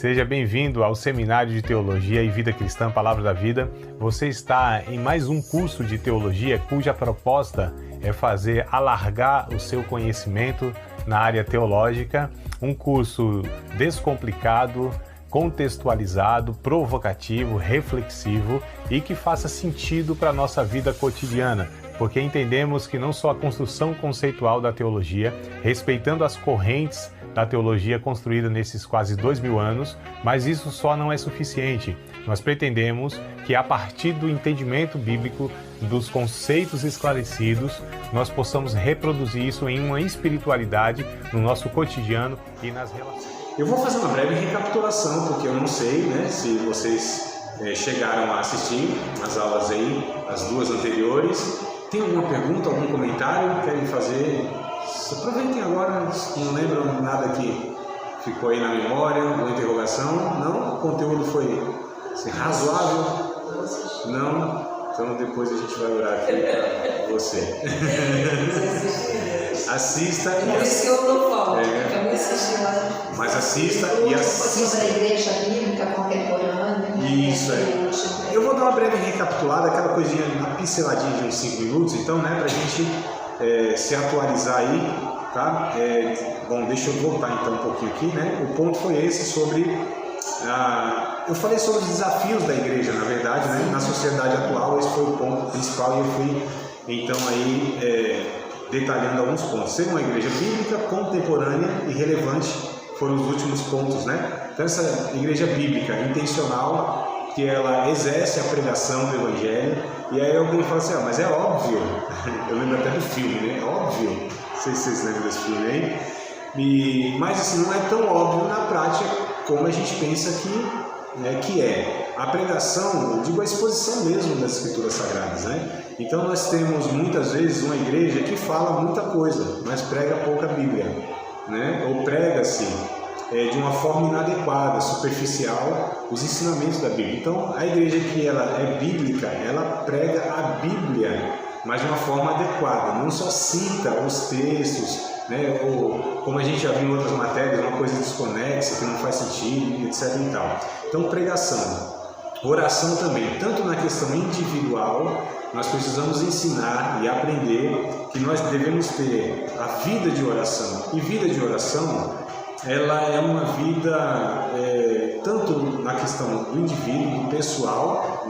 Seja bem-vindo ao Seminário de Teologia e Vida Cristã Palavra da Vida. Você está em mais um curso de teologia cuja proposta é fazer alargar o seu conhecimento na área teológica, um curso descomplicado, contextualizado, provocativo, reflexivo e que faça sentido para a nossa vida cotidiana, porque entendemos que não só a construção conceitual da teologia, respeitando as correntes da teologia construída nesses quase 2000 anos, mas isso só não é suficiente. Nós pretendemos que a partir do entendimento bíblico, dos conceitos esclarecidos, nós possamos reproduzir isso em uma espiritualidade no nosso cotidiano e nas relações. Eu vou fazer uma breve recapitulação, porque eu não sei, se vocês chegaram a assistir as aulas aí, as duas anteriores. Tem alguma pergunta, algum comentário? Querem fazer? Aproveitem agora, não lembram nada que ficou aí na memória, uma interrogação? Não? O conteúdo foi razoável? Não? Então depois a gente vai orar aqui para você. Assista e mas assista e assista. Sobre a igreja bíblica contemporânea. Isso aí. Eu vou dar uma breve recapitulada, aquela coisinha, uma pinceladinha de uns 5 minutos, então, para a gente se atualizar aí, tá? Bom, deixa eu voltar então um pouquinho aqui, O ponto foi esse sobre eu falei sobre os desafios da igreja, na verdade, na sociedade atual. Esse foi o ponto principal e eu fui então aí detalhando alguns pontos. Ser uma igreja bíblica, contemporânea e relevante foram os últimos pontos, Então essa igreja bíblica intencional, que ela exerce a pregação do evangelho. E aí alguém fala assim, mas é óbvio, eu lembro até do filme, é óbvio, não sei se vocês lembram desse filme aí, mas assim, não é tão óbvio na prática como a gente pensa que é. A pregação, eu digo a exposição mesmo das escrituras sagradas, Então nós temos muitas vezes uma igreja que fala muita coisa, mas prega pouca Bíblia, Ou prega-se de uma forma inadequada, superficial, os ensinamentos da Bíblia. Então, a igreja que ela é bíblica, ela prega a Bíblia, mas de uma forma adequada, não só cita os textos, ou como a gente já viu em outras matérias, uma coisa desconexa, que não faz sentido, etc. e tal. Então, pregação. Oração também, tanto na questão individual, nós precisamos ensinar e aprender que nós devemos ter a vida de oração. E vida de oração, ela é uma vida tanto na questão do indivíduo, do pessoal,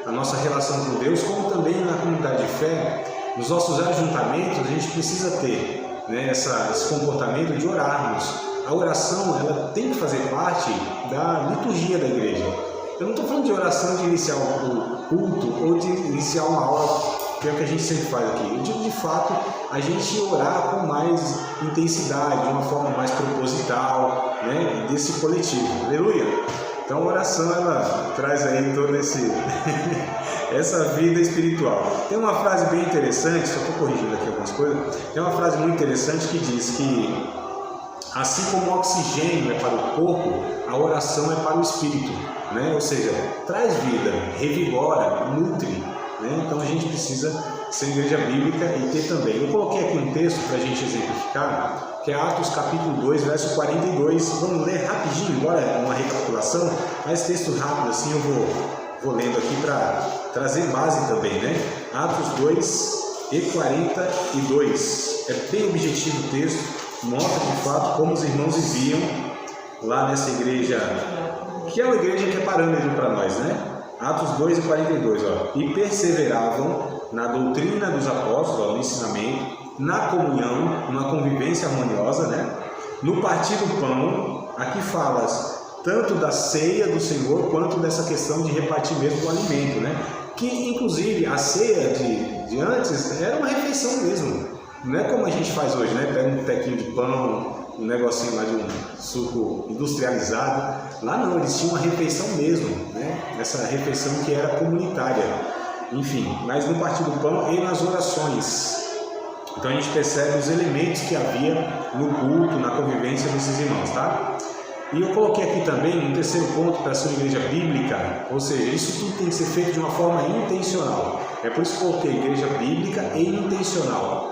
a nossa relação com Deus, como também na comunidade de fé. Nos nossos ajuntamentos, a gente precisa ter esse comportamento de orarmos. A oração, ela tem que fazer parte da liturgia da igreja. Eu não estou falando de oração de iniciar o culto ou de iniciar uma aula, que é o que a gente sempre faz aqui. Eu digo, de fato, a gente orar com mais intensidade, de uma forma mais proposital, desse coletivo. Aleluia! Então a oração, ela traz aí toda essa vida espiritual. Tem uma frase bem interessante, só estou corrigindo aqui algumas coisas, tem uma frase muito interessante que diz que assim como o oxigênio é para o corpo, a oração é para o espírito, Ou seja, traz vida, revigora, nutre, Então a gente precisa ser igreja bíblica e ter também. Eu coloquei aqui um texto para a gente exemplificar, que é Atos capítulo 2, verso 42. Vamos ler rapidinho, embora é uma recapitulação, mas texto rápido assim eu vou lendo aqui para trazer base também, Atos 2 e 42. É bem objetivo o texto, mostra de fato como os irmãos viviam lá nessa igreja, que é uma igreja que é parâmetro para nós, Atos 2 e 42, E perseveravam na doutrina dos apóstolos, no ensinamento, na comunhão, numa convivência harmoniosa, no partir do pão. Aqui falas tanto da ceia do Senhor, quanto dessa questão de repartir mesmo o alimento, Que inclusive a ceia de antes era uma refeição mesmo, não é como a gente faz hoje, Pega um tequinho de pão, um negocinho lá de um suco industrializado. Lá não, eles tinham uma refeição mesmo, Essa refeição que era comunitária, enfim, mas no partir do pão e nas orações. Então a gente percebe os elementos que havia no culto, na convivência desses irmãos, E eu coloquei aqui também um terceiro ponto para ser uma igreja bíblica, ou seja, isso tudo tem que ser feito de uma forma intencional. É por isso que eu coloquei igreja bíblica e intencional.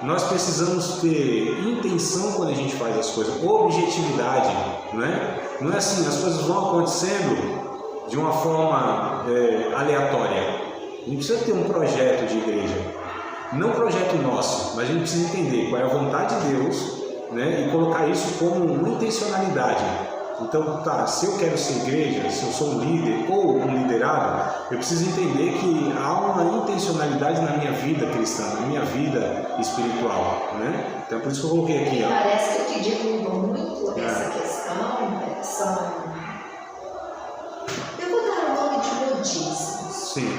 nós precisamos ter intenção quando a gente faz as coisas, objetividade, né? Não é assim, as coisas vão acontecendo de uma forma aleatória. A gente precisa ter um projeto de igreja, não um projeto nosso, mas a gente precisa entender qual é a vontade de Deus, né? E colocar isso como uma intencionalidade. Então, tá, se eu quero ser igreja, se eu sou um líder ou um liderado, eu preciso entender que há uma intencionalidade na minha vida cristã, na minha vida espiritual, né? Então, por isso que eu coloquei aqui, ó. Parece que o que derruba muito essa questão são... Eu vou dar o nome de modismos. Sim.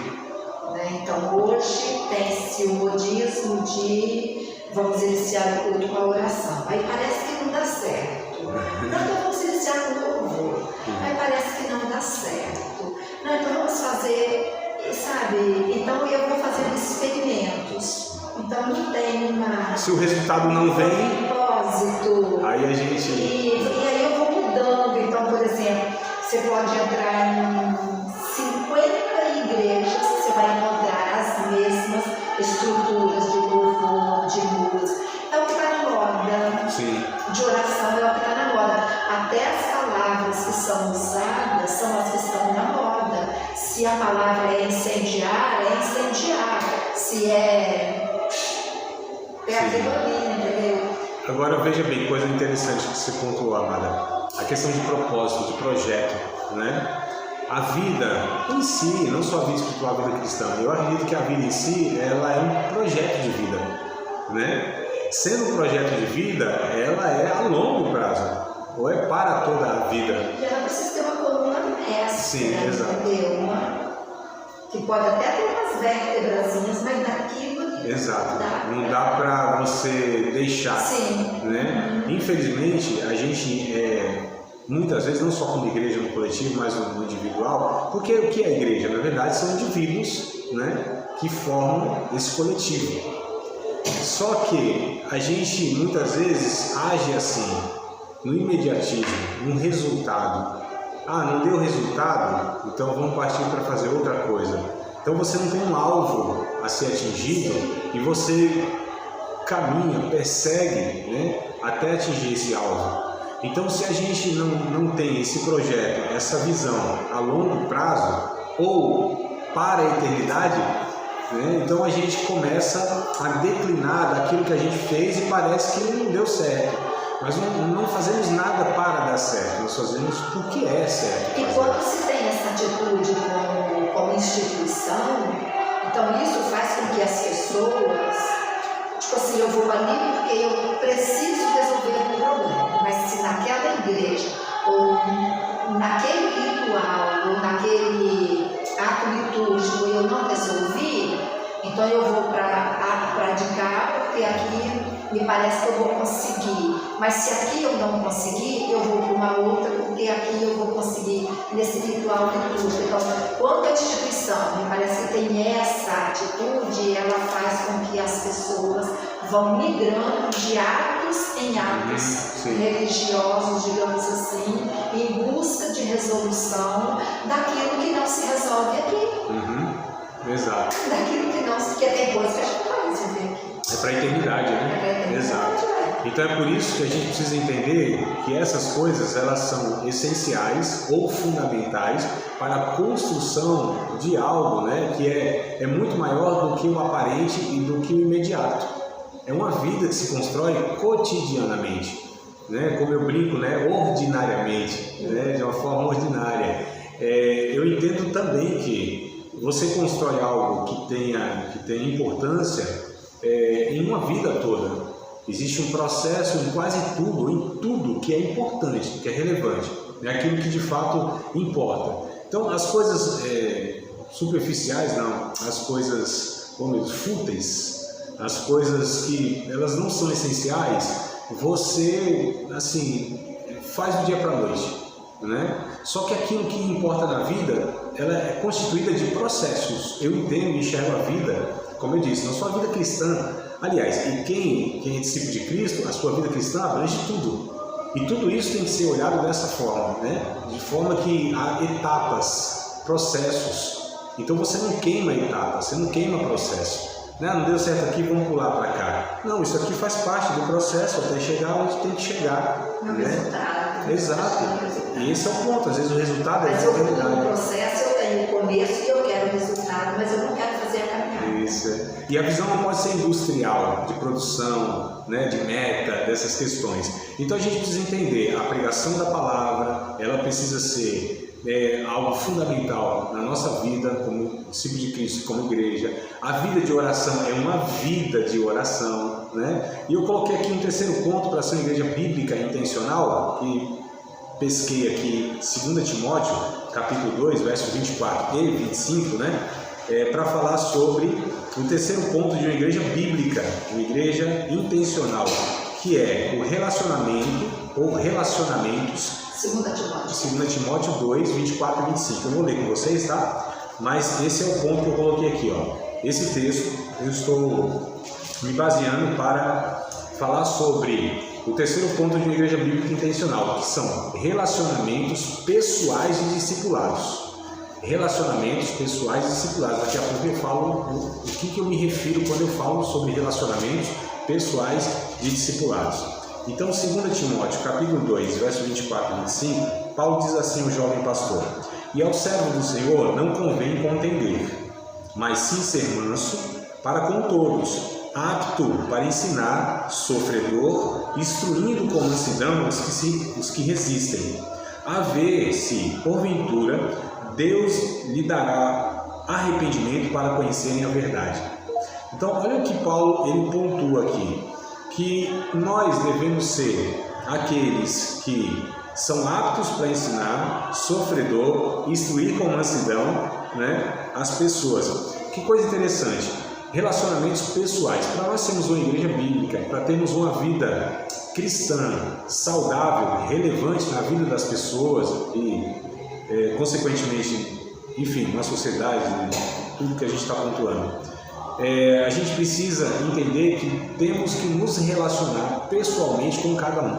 Né? Então, hoje tem-se o modismo de vamos iniciar o culto com a oração. Aí parece que não dá certo. Não, então vamos iniciar com o louvor. Aí parece que não dá certo. Não, então vamos fazer, sabe? Então eu vou fazendo experimentos. Então não tem uma... Se o resultado não vem, propósito. Aí a gente... E aí eu vou mudando. Então, por exemplo, você pode entrar em 50 igrejas, você vai encontrar as mesmas estruturas de louvor, de música. É o que está na moda. Sim. De oração é o que está na moda. Até as palavras que são usadas são as que estão na moda. Se a palavra é incendiar, é incendiar. Se é aquilo ali, entendeu? Agora veja bem, coisa interessante que você pontuou, amada. A questão de propósito, de projeto, né? A vida em si, não só a vida espiritual, a vida cristã, eu acredito que a vida em si, ela é um projeto de vida, né? Sendo um projeto de vida, ela é a longo prazo, ou é para toda a vida. E ela precisa ter uma coluna mestra, sim, exato. Entendeu? Que pode até ter umas vértebrazinhas, mas daquilo... Exato, não dá para você deixar. Sim. Né? Infelizmente, a gente muitas vezes, não só como igreja no coletivo, mas no individual, porque o que é a igreja? Na verdade, são indivíduos, né, que formam esse coletivo. Só que a gente muitas vezes age assim, no imediatismo, no resultado. Ah, não deu resultado? Então vamos partir para fazer outra coisa. Então você não tem um alvo a ser atingido e você caminha, persegue, né, até atingir esse alvo. Então, se a gente não tem esse projeto, essa visão a longo prazo ou para a eternidade, né, então a gente começa a declinar daquilo que a gente fez e parece que não deu certo. Nós não fazemos nada para dar certo, nós fazemos porque é certo. E quando se tem essa atitude como instituição, então isso faz com que as pessoas, tipo assim, eu vou ali porque eu preciso resolver um problema, mas se naquela igreja, ou naquele ritual, ou naquele ato litúrgico eu não resolvi, então eu vou para de cá porque aqui me parece que eu vou conseguir. Mas se aqui eu não conseguir, eu vou para uma outra, porque aqui eu vou conseguir nesse ritual litúrgico. Então, quando a instituição me parece que tem essa atitude, ela faz com que as pessoas vão migrando de atos em atos religiosos, digamos assim, em busca de resolução daquilo que não se resolve aqui. Exato. Daquilo que não se... Porque tem coisa que a gente não vai resolver aqui. É para a eternidade, né? Exato. Então é por isso que a gente precisa entender que essas coisas elas são essenciais ou fundamentais para a construção de algo, né, que é muito maior do que o aparente e do que o imediato. É uma vida que se constrói cotidianamente, né? Como eu brinco, né, ordinariamente, né, de uma forma ordinária. Eu entendo também que você constrói algo que tenha importância em uma vida toda. Existe um processo em quase tudo, em tudo que é importante, que é relevante, é aquilo que de fato importa. Então, as coisas superficiais, não, as coisas fúteis, as coisas que elas não são essenciais, você, assim, faz do dia para a noite, né? Só que aquilo que importa na vida, ela é constituída de processos. Eu entendo e enxergo a vida, como eu disse, não só a vida cristã. Aliás, e quem é discípulo de Cristo, a sua vida cristã abrange tudo. E tudo isso tem que ser olhado dessa forma, né? De forma que há etapas, processos. Então você não queima etapas, você não queima processo. Não deu certo aqui, vamos pular para cá. Não, isso aqui faz parte do processo até chegar onde tem que chegar. No resultado. Exato. E esse é o ponto. Às vezes o resultado mas é a realidade. No processo eu tenho o começo e eu quero o resultado, mas eu não quero fazer a caminhada. Isso. E a visão não pode ser industrial, de produção, né, de meta, dessas questões. Então a gente precisa entender, a pregação da palavra, ela precisa ser algo fundamental na nossa vida como discípulo de Cristo, como igreja. A vida de oração é uma vida de oração, né? E eu coloquei aqui um terceiro ponto para ser uma igreja bíblica intencional, que pesquei aqui 2 Timóteo, capítulo 2, versos 24 e 25, né? Para falar sobre o terceiro ponto de uma igreja bíblica, uma igreja intencional, que é o relacionamento ou relacionamentos. 2 Timóteo 2, 24 e 25. Eu vou ler com vocês, tá? Mas esse é o ponto que eu coloquei aqui, ó. Esse texto eu estou me baseando para falar sobre o terceiro ponto de uma igreja bíblica intencional, que são relacionamentos pessoais e discipulados. Relacionamentos pessoais e discipulados. Daqui a pouco eu falo o que eu me refiro quando eu falo sobre relacionamentos pessoais e discipulados. Então, 2 Timóteo, capítulo 2, verso 24 e 25, Paulo diz assim ao jovem pastor: E ao servo do Senhor não convém contender, mas sim ser manso para com todos, apto para ensinar, sofredor, instruindo com mansidão os que resistem, a ver se, porventura, Deus lhe dará arrependimento para conhecerem a verdade. Então, olha o que Paulo ele pontua aqui, que nós devemos ser aqueles que são aptos para ensinar, sofredor, instruir com mansidão, né, as pessoas. Que coisa interessante, relacionamentos pessoais. Para nós sermos uma igreja bíblica, para termos uma vida cristã, saudável, relevante na vida das pessoas e, consequentemente, enfim, na sociedade, tudo que a gente está pontuando. A gente precisa entender que temos que nos relacionar pessoalmente com cada um.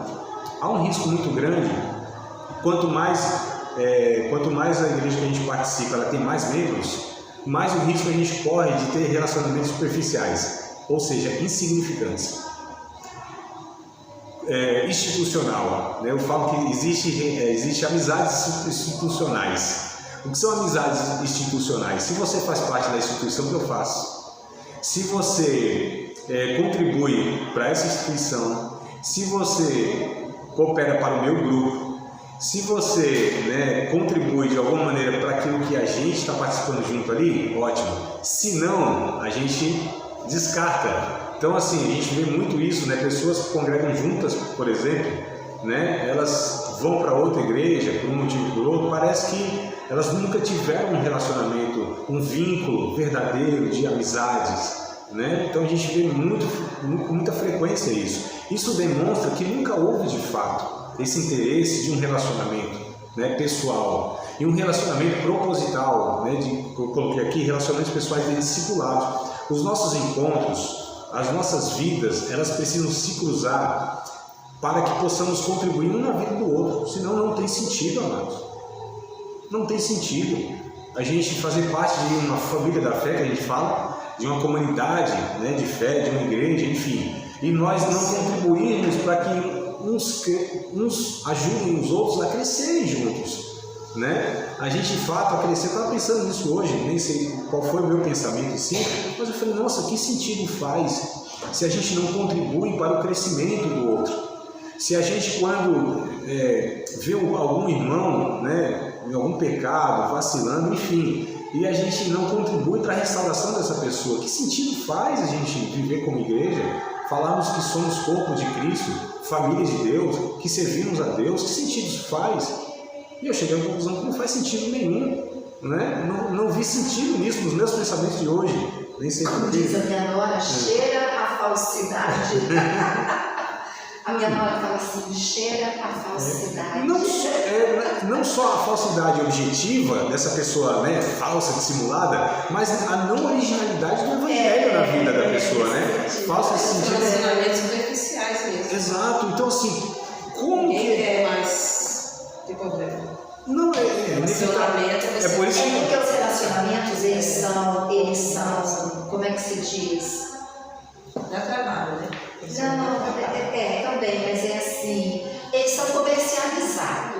Há um risco muito grande, quanto mais a igreja que a gente participa ela tem mais membros, mais o risco a gente corre de ter relacionamentos superficiais, ou seja, insignificantes. Institucional, né? Eu falo que existe amizades institucionais. O que são amizades institucionais? Se você faz parte da instituição que eu faço, se você contribui para essa instituição, se você coopera para o meu grupo, se você contribui de alguma maneira para aquilo que a gente está participando junto ali, ótimo. Se não, a gente descarta. Então, assim, a gente vê muito isso, né? Pessoas que congregam juntas, por exemplo, né? Elas vão para outra igreja por um motivo ou por outro, parece que elas nunca tiveram um relacionamento, um vínculo verdadeiro de amizades, né? Então a gente vê com muita frequência isso. Isso demonstra que nunca houve de fato esse interesse de um relacionamento, né, pessoal e um relacionamento proposital, né, eu coloquei aqui relacionamentos pessoais de discipulado. Os nossos encontros, as nossas vidas, elas precisam se cruzar para que possamos contribuir um na vida do outro, senão não tem sentido, amados. Não tem sentido a gente fazer parte de uma família da fé, que a gente fala, de uma comunidade, né, de fé, de uma igreja, enfim, e nós não contribuirmos para que uns ajudem os outros a crescerem juntos, né? A gente de fato a crescer. Eu estava pensando nisso hoje, nem sei qual foi o meu pensamento assim, mas eu falei, nossa, que sentido faz se a gente não contribui para o crescimento do outro? Se a gente, quando vê algum irmão, né, em algum pecado, vacilando, enfim, e a gente não contribui para a restauração dessa pessoa, que sentido faz a gente viver como igreja, falarmos que somos corpo de Cristo, família de Deus, que servimos a Deus? Que sentido faz? E eu cheguei à conclusão que não faz sentido nenhum, né? Não vi sentido nisso nos meus pensamentos de hoje. Nem sei como diz a minha nora, cheira a falsidade. A minha nora fala assim, cheira a falsidade. Não só a falsidade objetiva dessa pessoa, né, falsa, dissimulada, mas a não originalidade do evangelho na vida da pessoa, né? Falsa nesse sentido. Relacionamentos superficiais mesmo. Exato. Então, assim, como ninguém que... quer mais ter problema. Não, relacionamento é por isso que os relacionamentos, eles são, como é que se diz?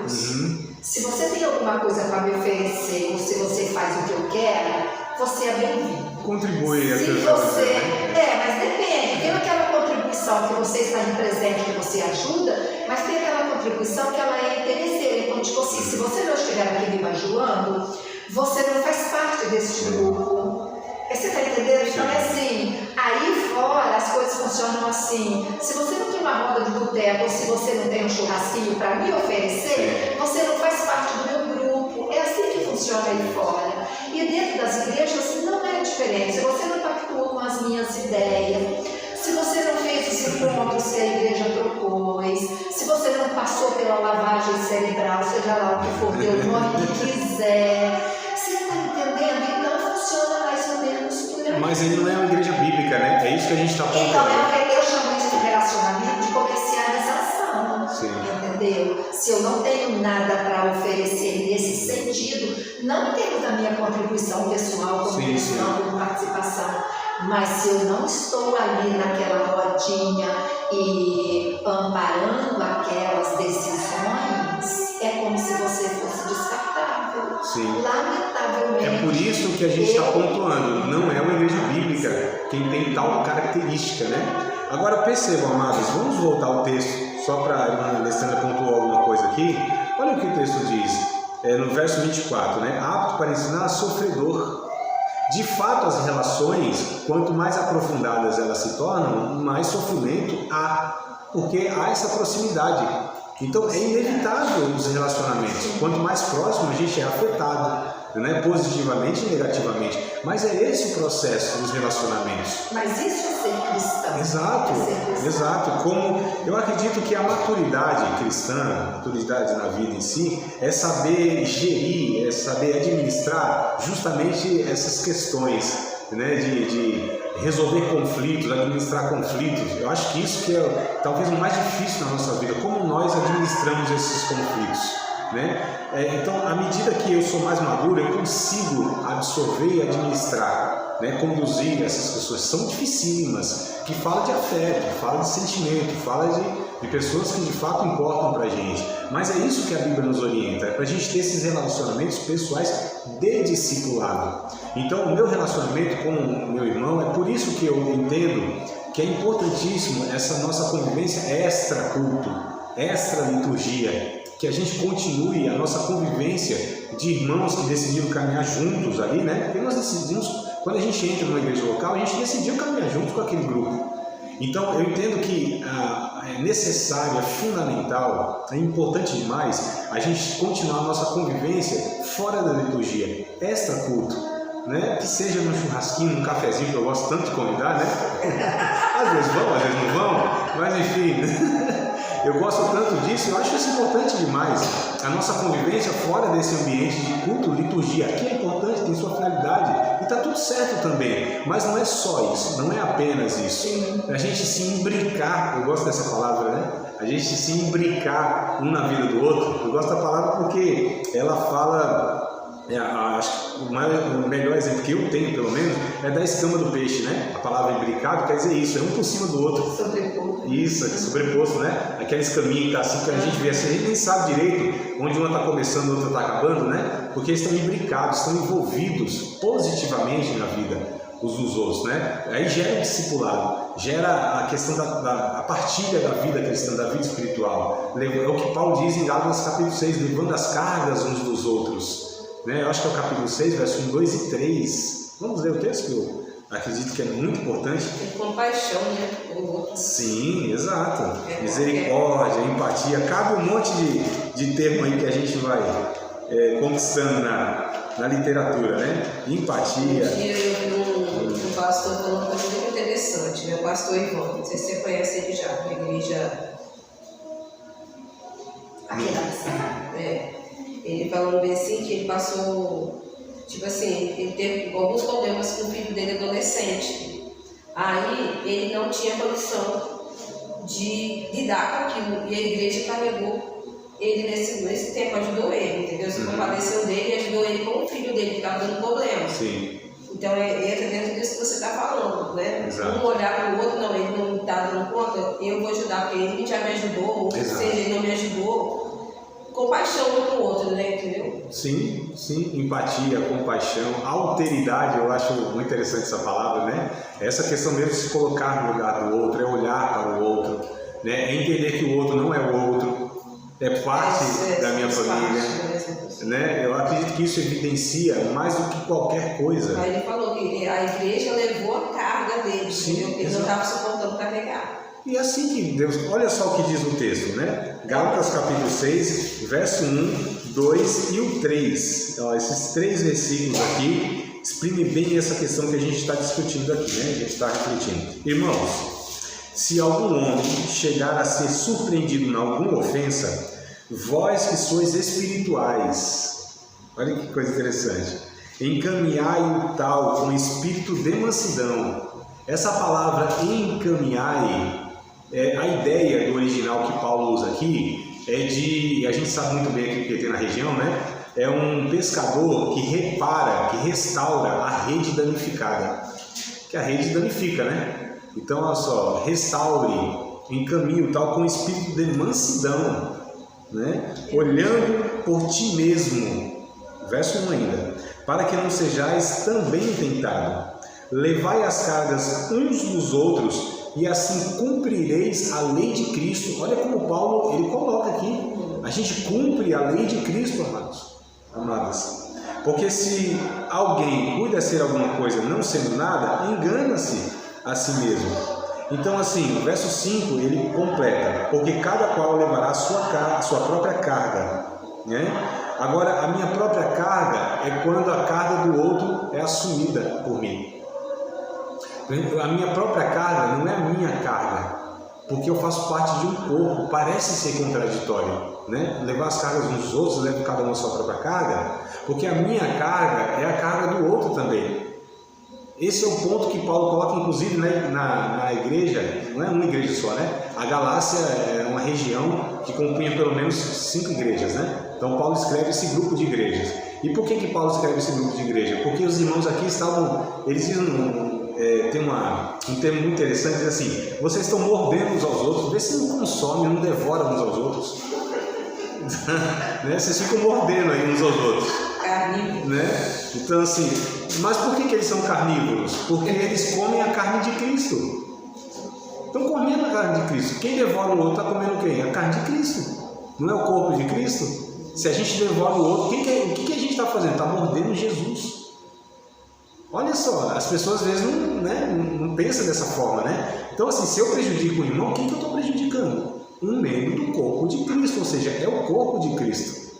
Deus. Se você tem alguma coisa para me oferecer, ou se você faz o que eu quero, você é bem-vindo. Contribui a Se você... mas depende. Tem aquela contribuição que você está de presente, que você ajuda, mas tem aquela contribuição que ela é interesseira. Então, tipo assim, se você não estiver aqui me bajuando, você não faz parte desse grupo. Você está entendendo? Então é assim, aí fora as coisas funcionam assim. Se você não tem uma roda de boteco, ou se você não tem um churrasquinho para me oferecer, você não faz parte do meu grupo. É assim que funciona aí fora. E dentro das igrejas não é diferente. Se você não pactuou com as minhas ideias, se você não fez os encontros que a igreja propôs, se você não passou pela lavagem cerebral, seja lá o que for, deu o nome que quiser, você está entendendo? Então funciona mais ou menos por aí. Mas ele não é uma igreja bíblica, né? É isso que a gente está falando. Então, eu chamo isso de relacionamento de comercialização. Sim. Entendeu? Se eu não tenho nada para oferecer nesse sentido, não em termos da minha contribuição pessoal, como participação, mas se eu não estou ali naquela rodinha e amparando aquelas decisões, é como se você fosse descartável. Sim. Lamentavelmente. É por isso que a gente está pontuando, não é uma igreja bíblica quem tem tal característica, né? Agora percebam, amados, vamos voltar ao texto, só para a irmã Alessandra pontuar alguma coisa aqui. Olha o que o texto diz, no verso 24, né? Apto para ensinar, sofredor. De fato, as relações, quanto mais aprofundadas elas se tornam, mais sofrimento há, porque há essa proximidade. Então, é inevitável os relacionamentos. Quanto mais próximo, a gente é afetado, né? Positivamente e negativamente. Mas é esse o processo dos relacionamentos. Mas isso é ser cristão. Exato, exato. Como eu acredito que a maturidade cristã, a maturidade na vida em si, é saber gerir, é saber administrar justamente essas questões, né, de resolver conflitos, administrar conflitos. Eu acho que isso que é talvez o mais difícil na nossa vida, como nós administramos esses conflitos. Né? Então, à medida que eu sou mais maduro, eu consigo absorver e administrar, né? Conduzir essas pessoas. São dificílimas, que falam de afeto, falam de sentimento, falam de pessoas que de fato importam para a gente. Mas é isso que a Bíblia nos orienta, é para a gente ter esses relacionamentos pessoais de discipulado. Então, o meu relacionamento com o meu irmão, é por isso que eu entendo que é importantíssimo essa nossa convivência extra-culto, extra-liturgia, que a gente continue a nossa convivência de irmãos que decidiram caminhar juntos ali, né? Porque nós decidimos, quando a gente entra numa igreja local, a gente decidiu caminhar junto com aquele grupo. Então, eu entendo que é necessário, é fundamental, é importante demais a gente continuar a nossa convivência fora da liturgia, extra-culto, né? Que seja num churrasquinho, num cafezinho, que eu gosto tanto de convidar, né? Às vezes vão, às vezes não vão, mas enfim... Eu gosto tanto disso, eu acho isso importante demais. A nossa convivência fora desse ambiente de culto, liturgia, aqui é importante, tem sua finalidade. E está tudo certo também. Mas não é só isso, não é apenas isso. A gente se imbricar, eu gosto dessa palavra, né? A gente se imbricar um na vida do outro. Eu gosto da palavra porque ela fala... acho que o melhor exemplo que eu tenho, pelo menos, é da escama do peixe, né? A palavra imbricado quer dizer isso, é um por cima do outro. Sobreposto. Isso, aqui sobreposto, né? Aquela escaminha que tá assim, que a gente vê assim, a gente nem sabe direito onde uma está começando e a outra está acabando, né? Porque eles estão imbricados, estão envolvidos positivamente na vida uns dos outros, né? Aí gera o discipulado, gera a questão da partilha da vida cristã, da vida espiritual. É o que Paulo diz em Gálatas capítulo 6, levando as cargas uns dos outros. Né? Eu acho que é o capítulo 6, versos 1, 2 e 3. Vamos ler o texto que eu acredito que é muito importante. Tem compaixão, né? Pelo outro. Sim, exato. Misericórdia, empatia, cabe um monte de termo aí que a gente vai conquistando na literatura, né? Empatia. Um dia eu vi um pastor falando uma coisa muito interessante, né? O pastor Ivan, não sei se você conhece ele já, na igreja. Aqui na Ele falando bem assim que ele passou, tipo assim, ele teve alguns problemas com o filho dele adolescente. Aí ele não tinha condição de lidar com aquilo. E a igreja carregou ele nesse tempo, ajudou ele, entendeu? Se compadeceu dele e ajudou ele com o filho dele, que estava dando problema. Sim. Então entra dentro disso que você está falando, né? Exato. Um olhar para o outro, não, ele não está dando conta, eu vou ajudar, porque ele já me ajudou, ou seja, ele não me ajudou. compaixão um com o outro, né? Entendeu? Sim, empatia, compaixão, alteridade, eu acho muito interessante essa palavra, né? Essa questão mesmo de se colocar no lugar do outro, é olhar para o outro, né? É entender que o outro não é o outro, é parte da minha família, né? Eu acredito que isso evidencia mais do que qualquer coisa. Aí ele falou que a igreja levou a carga dele, entendeu? Ele não estava suportando carregar. E assim que Deus, olha só o que diz o texto, né? Gálatas capítulo 6, verso 1, 2 e o 3. Ó, esses 3 versículos aqui exprimem bem essa questão que a gente está discutindo aqui, né? A gente está refletindo. Irmãos, se algum homem chegar a ser surpreendido em alguma ofensa, vós que sois espirituais, olha que coisa interessante, encaminhai o tal com espírito de mansidão. Essa palavra encaminhai, a ideia do original que Paulo usa aqui é de, a gente sabe muito bem aqui que tem na região, né? É um pescador que repara, que restaura a rede danificada, que a rede danifica, né? Então, olha só, restaure, encaminhe o tal com espírito de mansidão, né? Olhando por ti mesmo, verso 1 ainda, para que não sejais também tentado. Levai as cargas uns dos outros e assim cumprireis a lei de Cristo. Olha como Paulo ele coloca aqui, a gente cumpre a lei de Cristo, amadas. Porque se alguém cuida ser alguma coisa não sendo nada, engana-se a si mesmo. Então assim, o verso 5 ele completa, porque cada qual levará a sua própria carga, né? Agora a minha própria carga é quando a carga do outro é assumida por mim. A minha própria carga não é a minha carga, porque eu faço parte de um corpo, parece ser contraditório, né? Levar as cargas uns dos outros, levar cada um a sua própria carga, porque a minha carga é a carga do outro também. Esse é o ponto que Paulo coloca, inclusive, na igreja, não é uma igreja só, né? A Galácia é uma região que compunha pelo menos 5 igrejas, né? Então Paulo escreve esse grupo de igrejas. E por que Paulo escreve esse grupo de igreja? Porque os irmãos aqui estavam, eles dizem... tem um termo muito interessante, diz assim, vocês estão mordendo uns aos outros, vê se não consomem, não devoram uns aos outros. Né? Vocês ficam mordendo aí uns aos outros. Carnívoros. Né? Então assim, mas por que eles são carnívoros? Porque eles comem a carne de Cristo. Estão comendo a carne de Cristo. Quem devora o outro está comendo quem? A carne de Cristo. Não é o corpo de Cristo? Se a gente devora o outro, o que a gente está fazendo? Está mordendo Jesus. Olha só, as pessoas às vezes não pensam dessa forma, né? Então assim, se eu prejudico o irmão, quem que eu estou prejudicando? Um membro do corpo de Cristo, ou seja, é o corpo de Cristo.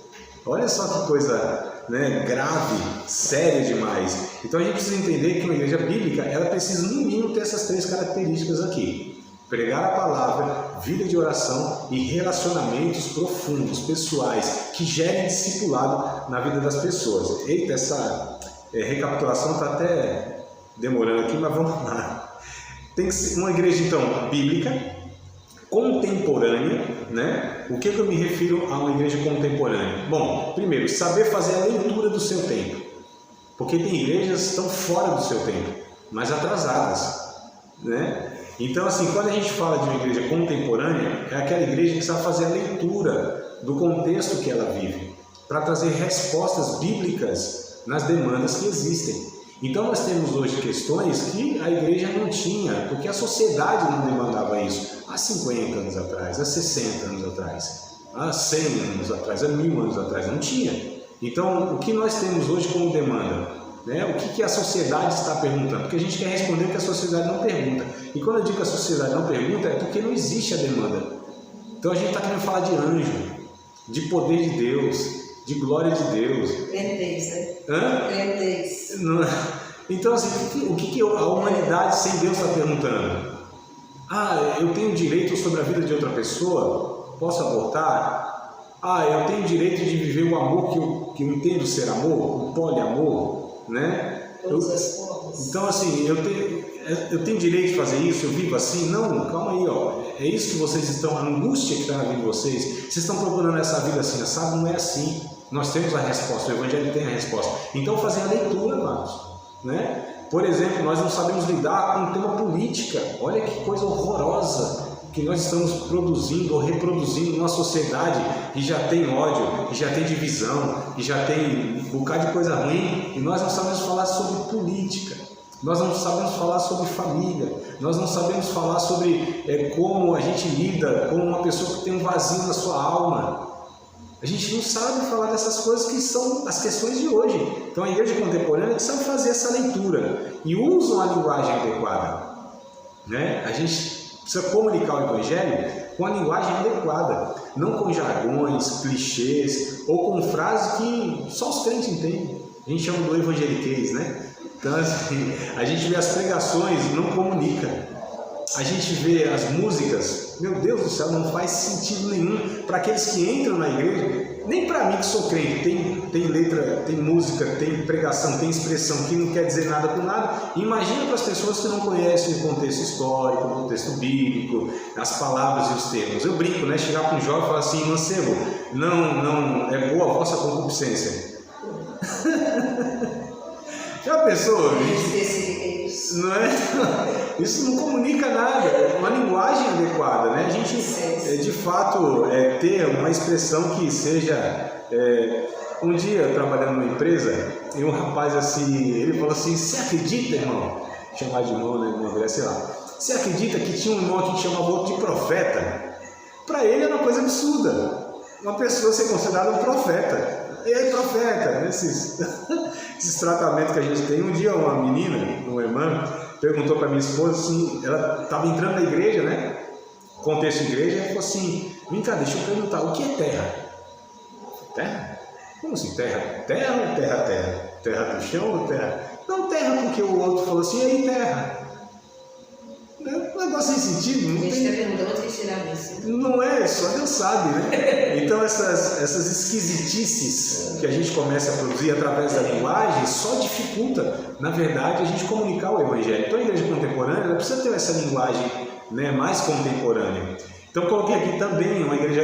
Olha só que coisa, né, grave, séria demais. Então a gente precisa entender que uma igreja bíblica, ela precisa no mínimo ter essas 3 características aqui. Pregar a palavra, vida de oração e relacionamentos profundos, pessoais, que gerem discipulado na vida das pessoas. Eita, essa... recapitulação está até demorando aqui, mas vamos lá. Tem que ser uma igreja, então, bíblica, contemporânea, né? O que eu me refiro a uma igreja contemporânea? Bom, primeiro, saber fazer a leitura do seu tempo. Porque tem igrejas que estão fora do seu tempo, mas atrasadas, né? Então, assim, quando a gente fala de uma igreja contemporânea, é aquela igreja que sabe fazer a leitura do contexto que ela vive, para trazer respostas bíblicas nas demandas que existem. Então nós temos hoje questões que a igreja não tinha, porque a sociedade não demandava isso há 50 anos atrás, há 60 anos atrás, há 100 anos atrás, há 1000 anos atrás, não tinha. Então o que nós temos hoje como demanda? Né? O que a sociedade está perguntando? Porque a gente quer responder o que a sociedade não pergunta. E quando eu digo que a sociedade não pergunta, é porque não existe a demanda. Então a gente está querendo falar de anjo, de poder de Deus, de glória de Deus. Crentez, né? Hã? Crentez. Então, assim, o que a humanidade sem Deus está perguntando? Ah, eu tenho direito sobre a vida de outra pessoa? Posso abortar? Ah, eu tenho direito de viver o amor que eu entendo ser amor, o poliamor, né? Todas as formas. Então, assim, eu tenho direito de fazer isso? Eu vivo assim? Não, calma aí, ó. É isso que vocês estão, a angústia que está na vida de vocês. Vocês estão procurando essa vida assim, sabe? Não é assim. Nós temos a resposta, o Evangelho tem a resposta. Então, fazer a leitura, amados, né? Por exemplo, nós não sabemos lidar com o tema política. Olha que coisa horrorosa que nós estamos produzindo ou reproduzindo numa sociedade que já tem ódio, que já tem divisão, que já tem um bocado de coisa ruim, e nós não sabemos falar sobre política, nós não sabemos falar sobre família, nós não sabemos falar sobre como a gente lida com uma pessoa que tem um vazio na sua alma. A gente não sabe falar dessas coisas que são as questões de hoje. Então a igreja contemporânea sabe fazer essa leitura e usa uma linguagem adequada, né? A gente precisa comunicar o Evangelho com a linguagem adequada, não com jargões, clichês ou com frases que só os crentes entendem. A gente chama do evangeliquez, né? Então assim, a gente vê as pregações e não comunica. A gente vê as músicas, meu Deus do céu, não faz sentido nenhum para aqueles que entram na igreja. Nem para mim que sou crente, tem letra, tem música, tem pregação, tem expressão que não quer dizer nada com nada. Imagina para as pessoas que não conhecem o contexto histórico, o contexto bíblico, as palavras e os termos. Eu brinco, né? Chegar para um jovem e falar assim, mancebo, não é boa a vossa concupiscência. Já pensou? Não é? Isso não comunica nada, é uma linguagem adequada, né? A gente, de fato, ter uma expressão que seja... Um dia, trabalhando numa empresa, e um rapaz assim, ele falou assim, você acredita, irmão? Chamar de irmão, né, irmão, sei lá. Você acredita que tinha um irmão aqui que chamava outro de profeta? Para ele é uma coisa absurda, uma pessoa ser considerada um profeta. E aí, profeta, né? Esses tratamentos que a gente tem. Um dia uma menina, uma irmã, perguntou para minha esposa assim, ela estava entrando na igreja, né? Contexto de igreja, ela falou assim, vem cá, deixa eu perguntar, o que é terra? Terra? Como assim terra? Terra ou terra? Terra do chão ou terra? Não, terra, porque o outro falou assim, e aí terra? Um negócio sem sentido, não tem... Não é, só Deus sabe, né? Então essas esquisitices que a gente começa a produzir através da linguagem só dificulta, na verdade, a gente comunicar o Evangelho. Então a igreja contemporânea ela precisa ter essa linguagem, né, mais contemporânea. Então coloquei aqui também uma igreja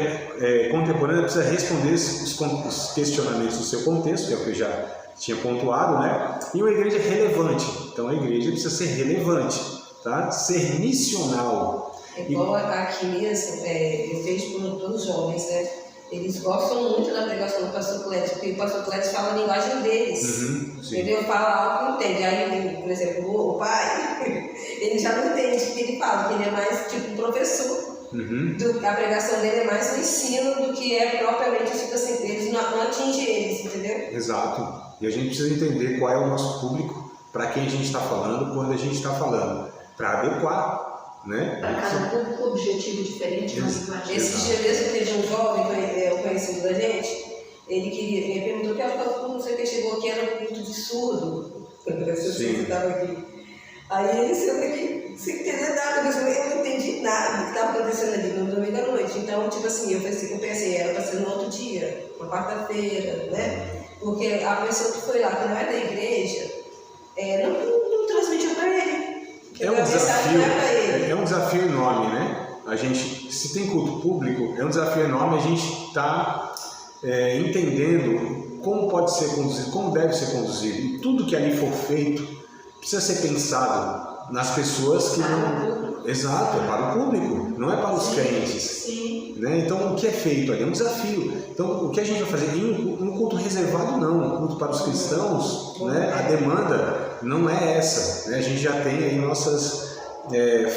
contemporânea precisa responder os questionamentos do seu contexto, que é o que eu já tinha pontuado, né? E uma igreja relevante. Então a igreja precisa ser relevante, tá? Ser missional. Igual aqui mesmo, eu vejo por todos os jovens, né? Eles gostam muito da pregação do pastor Clédio, porque o pastor Clédio fala a linguagem deles, entendeu? Fala algo que entende. Aí, por exemplo, o pai, ele já não entende o que ele fala, porque ele é mais tipo um professor. A pregação dele é mais um ensino do que é propriamente, tipo assim, eles não atingem eles, entendeu? Exato. E a gente precisa entender qual é o nosso público, para quem a gente está falando, quando a gente está falando, para adequar, né? Para cada público, objetivo diferente, mas linguagem. Esse dia mesmo teve um jovem conhecido da gente, ele perguntou que não sei quem chegou aqui, era um culto de surdo. Você estava aqui. Aí ele saiu daqui sem entender nada, eu não entendi nada do que estava acontecendo ali no domingo à noite. Então, tipo assim, eu pensei, era para ser no outro dia, uma quarta-feira, né? Porque a pessoa que foi lá, que não é da igreja, não transmitiu para ele. É um desafio enorme, né? A gente, se tem culto público, é um desafio enorme a gente estar entendendo como pode ser conduzido, como deve ser conduzido. E tudo que ali for feito precisa ser pensado nas pessoas que não... Exato, é para o público, não é para os crentes. Né? Então, o que é feito ali é um desafio. Então, o que a gente vai fazer? Um culto reservado não, um culto para os cristãos, né? A demanda não é essa. Né? A gente já tem aí nossas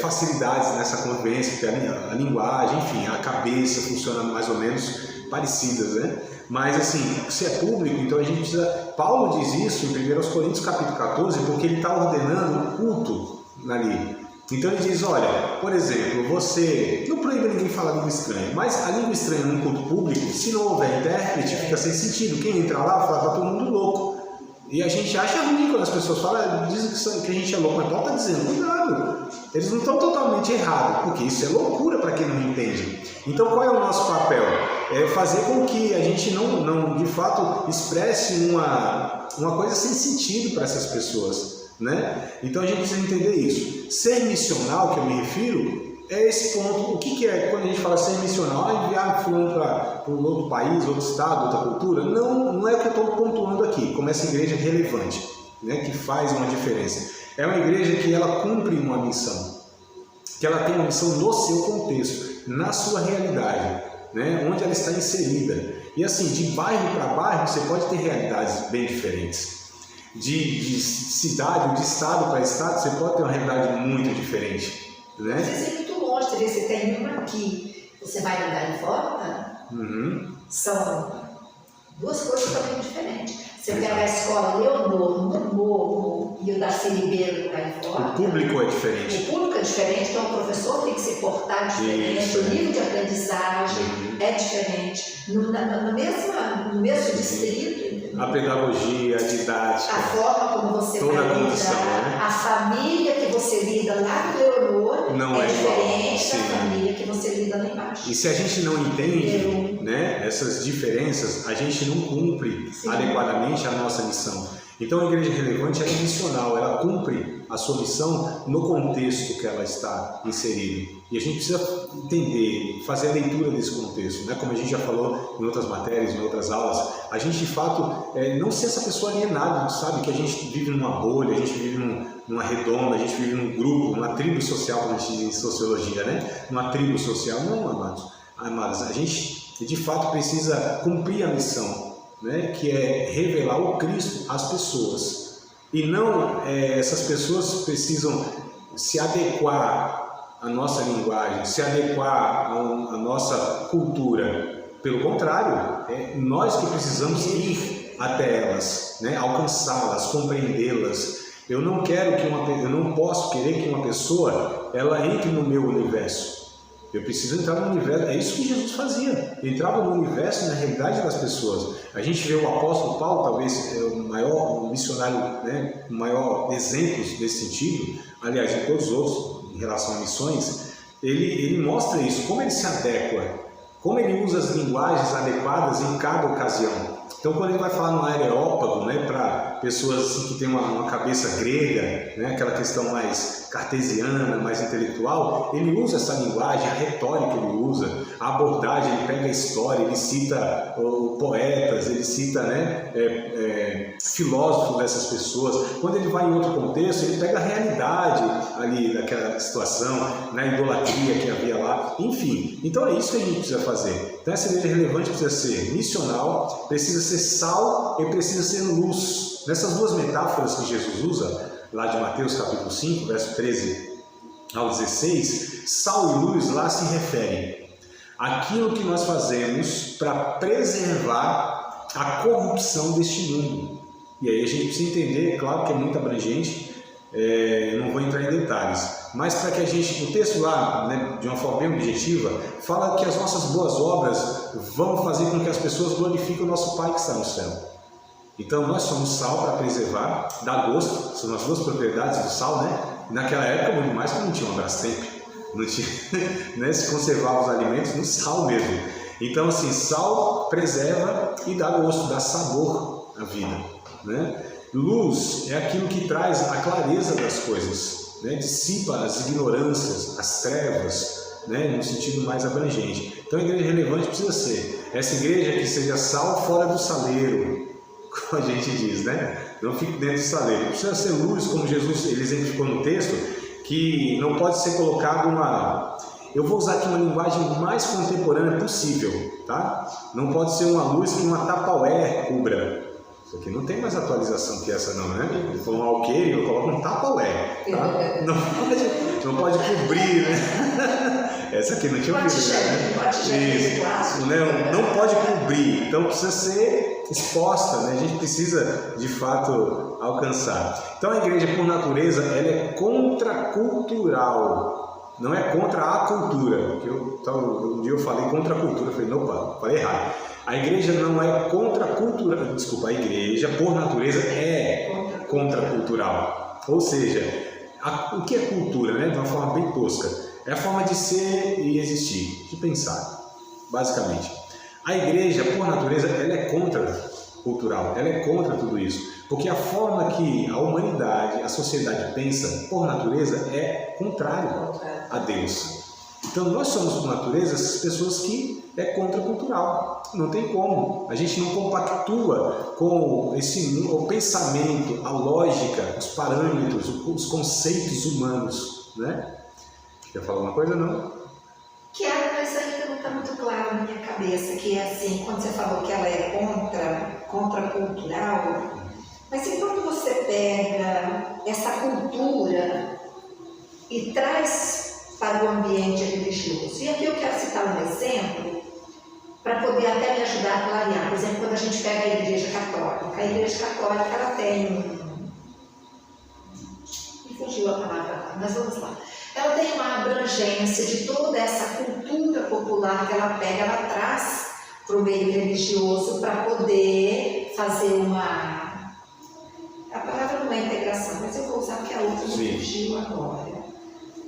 facilidades nessa convivência, porque a linguagem, enfim, a cabeça funciona mais ou menos parecidas, né? Mas assim, se é público, então a gente precisa... Paulo diz isso em 1 Coríntios capítulo 14, porque ele está ordenando o culto ali. Então ele diz, olha, por exemplo, você não proíbe ninguém falar língua estranha, mas a língua estranha num culto público, se não houver intérprete, fica sem sentido. Quem entra lá fala, tá todo mundo louco. E a gente acha ruim quando as pessoas falam, dizem que a gente é louco, mas Paulo está dizendo, cuidado, eles não estão totalmente errados, porque isso é loucura para quem não entende. Então qual é o nosso papel? É fazer com que a gente não de fato expresse uma coisa sem sentido para essas pessoas, né? Então a gente precisa entender isso. Ser missional, que eu me refiro, é esse ponto. O que é quando a gente fala ser missional? Enviar fulano para um outro país, outro estado, outra cultura? Não é o que eu estou pontuando aqui, como essa igreja relevante, né, que faz uma diferença. É uma igreja que ela cumpre uma missão. que ela tem uma missão no seu contexto, na sua realidade, né? Onde ela está inserida. E assim, de bairro para bairro, você pode ter realidades bem diferentes. De cidade, de estado para estado, você pode ter uma realidade muito diferente, né? Às vezes é muito longe, você tem uma aqui, você vai andar em volta, são duas coisas também diferentes. Você pega a escola Leonor no Morro e o da Ribeiro lá em fora. O público é diferente. O público é diferente, então o professor tem que se portar diferente, isso, o nível de aprendizagem é diferente. No mesmo distrito. A pedagogia, a didática. A forma como você toda vai a condição, lidar, né? a família que você lida lá no Leonor não é diferente igual. da família que você lida lá embaixo. E se a gente não entende, né, essas diferenças, a gente não cumpre adequadamente a nossa missão. Então a Igreja Relevante é missional, ela cumpre a sua missão no contexto que ela está inserida. E a gente precisa entender, fazer a leitura desse contexto, né? Como a gente já falou em outras matérias, em outras aulas, a gente de fato não ser essa pessoa alienada, sabe? Que a gente vive numa bolha, a gente vive numa redonda, a gente vive num grupo, numa tribo social, como a gente diz em sociologia, né? Numa tribo social. Não, amados, a gente de fato precisa cumprir a missão, né, que é revelar o Cristo às pessoas. E não essas pessoas precisam se adequar à nossa linguagem, se adequar à nossa cultura. Pelo contrário, nós que precisamos ir até elas, né, alcançá-las, compreendê-las. Eu não posso querer que uma pessoa ela entre no meu universo. Eu preciso entrar no universo. É isso que Jesus fazia. Ele entrava no universo e na realidade das pessoas. A gente vê o apóstolo Paulo, talvez o maior missionário, né, o maior exemplo nesse sentido. Aliás, em todos os outros, em relação a missões, ele mostra isso, como ele se adequa, como ele usa as linguagens adequadas em cada ocasião. Então, quando ele vai falar no Areópago, né, para pessoas assim, que têm uma cabeça grega, né, aquela questão mais cartesiana, mais intelectual, ele usa essa linguagem, a retórica ele usa, a abordagem, ele pega a história, ele cita poetas, ele cita, né, filósofos dessas pessoas. Quando ele vai em outro contexto, ele pega a realidade ali daquela situação, na idolatria que havia lá, enfim. Então é isso que a gente precisa fazer. Então essa igreja relevante precisa ser missional, precisa ser sal e precisa ser luz. Nessas duas metáforas que Jesus usa, lá de Mateus capítulo 5, verso 13 ao 16, sal e luz lá se referem àquilo que nós fazemos para preservar a corrupção deste mundo. E aí a gente precisa entender, claro que é muito abrangente, não vou entrar em detalhes, mas para que a gente, o texto lá, né, de uma forma bem objetiva, fala que as nossas boas obras vão fazer com que as pessoas glorifiquem o nosso Pai que está no céu. Então nós somos sal para preservar, dar gosto, são as duas propriedades do sal, né? Naquela época, muito mais que não tinha um Brastemp, não tinha, né, se conservava os alimentos no sal mesmo. Então assim, sal preserva e dá gosto, dá sabor à vida, né? Luz é aquilo que traz a clareza das coisas, né? Dissipa as ignorâncias, as trevas, né? No sentido mais abrangente. Então a igreja relevante precisa ser essa igreja que seja sal fora do saleiro, como a gente diz, né? Não fique dentro do saleiro. Precisa ser luz, como Jesus ele exemplificou no texto, que não pode ser colocado uma... Eu vou usar aqui uma linguagem mais contemporânea possível, tá? Não pode ser uma luz que uma Tupperware cubra. Isso aqui não tem mais atualização que essa não, né? Ele falou um alqueire, eu coloco um Tupperware, tá? Não pode cobrir, né? Essa aqui não tinha ouvido, né? Isso, né? Não pode cobrir, então precisa ser exposta, né? A gente precisa, de fato, alcançar. Então a igreja, por natureza, ela é contracultural, não é contra a cultura. Um dia eu falei contra a cultura, eu falei, opa, falei errado. A igreja não é contracultural, desculpa, a igreja, por natureza, é contracultural. Ou seja, o que é cultura, né? De uma forma bem tosca, é a forma de ser e existir, de pensar, basicamente. A igreja, por natureza, ela é contracultural, ela é contra tudo isso, porque a forma que a humanidade, a sociedade pensa, por natureza, é contrária a Deus. Então nós somos, por natureza, essas pessoas que é contracultural. Não tem como. A gente não compactua com o pensamento, a lógica, os parâmetros, os conceitos humanos, né? Quer falar alguma coisa? Não? Quero, mas ainda não está muito claro na minha cabeça, que é assim, quando você falou que ela é contracultural, mas e quando você pega essa cultura e traz para o ambiente religioso? E aqui eu quero citar um exemplo, para poder até me ajudar a clarear. Por exemplo, quando a gente pega a Igreja Católica. A Igreja Católica, ela tem... Me fugiu a palavra, mas vamos lá. Ela tem uma abrangência de toda essa cultura popular que ela pega, ela traz para o meio religioso para poder fazer uma... A palavra não é integração, mas eu vou usar porque a outra me fugiu agora.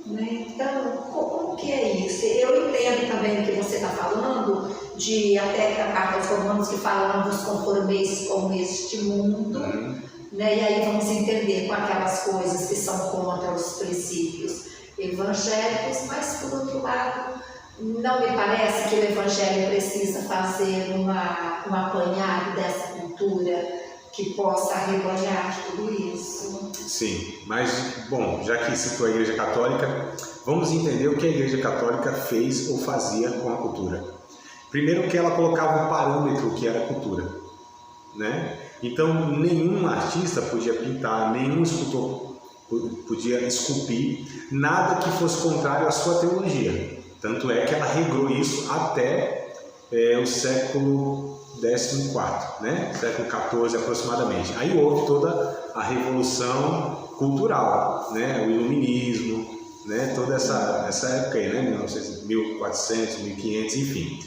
Né? Então, como que é isso? Eu entendo também o que você está falando, de até a carta aos Romanos que falam dos conformeis com este mundo, né? E aí vamos entender com aquelas coisas que são contra os princípios evangélicos, mas por outro lado, não me parece que o evangelho precisa fazer um apanhado dessa cultura que possa arrebanhar tudo isso. Sim, mas, bom, já que citou a Igreja Católica, vamos entender o que a Igreja Católica fez ou fazia com a cultura. Primeiro que ela colocava um parâmetro que era a cultura, né? Então, nenhum artista podia pintar, nenhum escultor podia esculpir nada que fosse contrário à sua teologia. Tanto é que ela regrou isso até o século XIV, né? Século XIV aproximadamente. Aí houve toda a revolução cultural, né? O iluminismo, né? Toda essa época aí, né? 1400, 1500, enfim.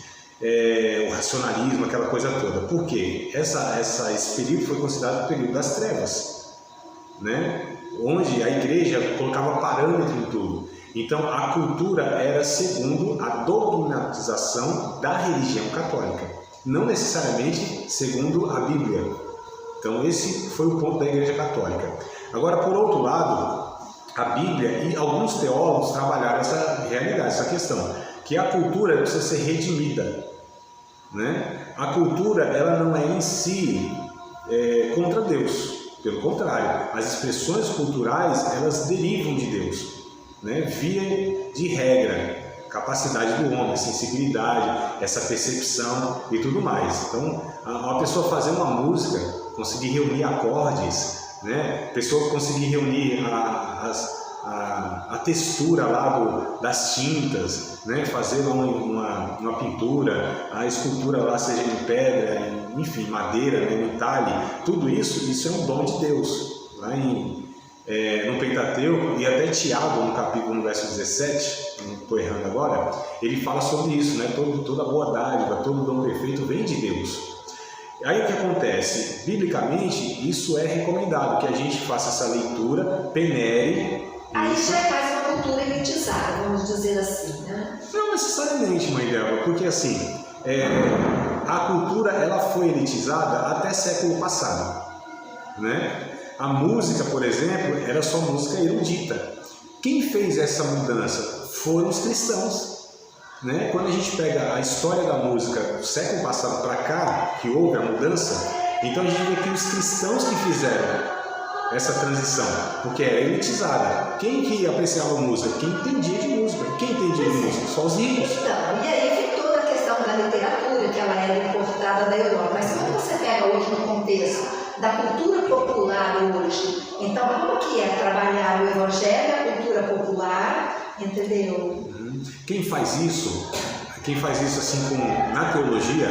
O racionalismo, aquela coisa toda. Por quê? Esse período foi considerado o período das trevas, né? Onde a igreja colocava parâmetro em tudo. Então, a cultura era segundo a dogmatização da religião católica, não necessariamente segundo a Bíblia. Então, esse foi o ponto da Igreja Católica. Agora, por outro lado, a Bíblia e alguns teólogos trabalharam essa realidade, essa questão, que a cultura precisa ser redimida, né? A cultura, ela não é em si contra Deus. Pelo contrário, as expressões culturais, elas derivam de Deus, né? Via de regra, capacidade do homem, sensibilidade, essa percepção e tudo mais. Então, uma pessoa fazer uma música, conseguir reunir acordes, né? A pessoa conseguir reunir a textura lá das tintas, né? Fazer uma pintura, a escultura lá seja em pedra, enfim, madeira, né? Em entalhe, tudo isso é um dom de Deus. Lá no Pentateuco, e até Tiago, no verso 17, não estou errando agora, ele fala sobre isso, né? Toda boa dádiva, todo dom perfeito vem de Deus. Aí o que acontece? Biblicamente, isso é recomendado, que a gente faça essa leitura, penere. Aí já é mais uma cultura elitizada, vamos dizer assim, né? Não necessariamente, mãe Débora, porque assim, a cultura ela foi elitizada até século passado, né? A música, por exemplo, era só música erudita. Quem fez essa mudança foram os cristãos, né? Quando a gente pega a história da música do século passado para cá, que houve a mudança, então a gente vê que os cristãos que fizeram essa transição, porque era elitizada. Quem que apreciava música? Quem entendia de música. Quem entendia de música? Só os ricos. Então, e aí vem toda a questão da literatura, que ela era importada da Europa. Mas quando você pega hoje no contexto da cultura popular hoje, então como que é trabalhar o evangelho, a cultura popular, entendeu? Quem faz isso assim como na teologia,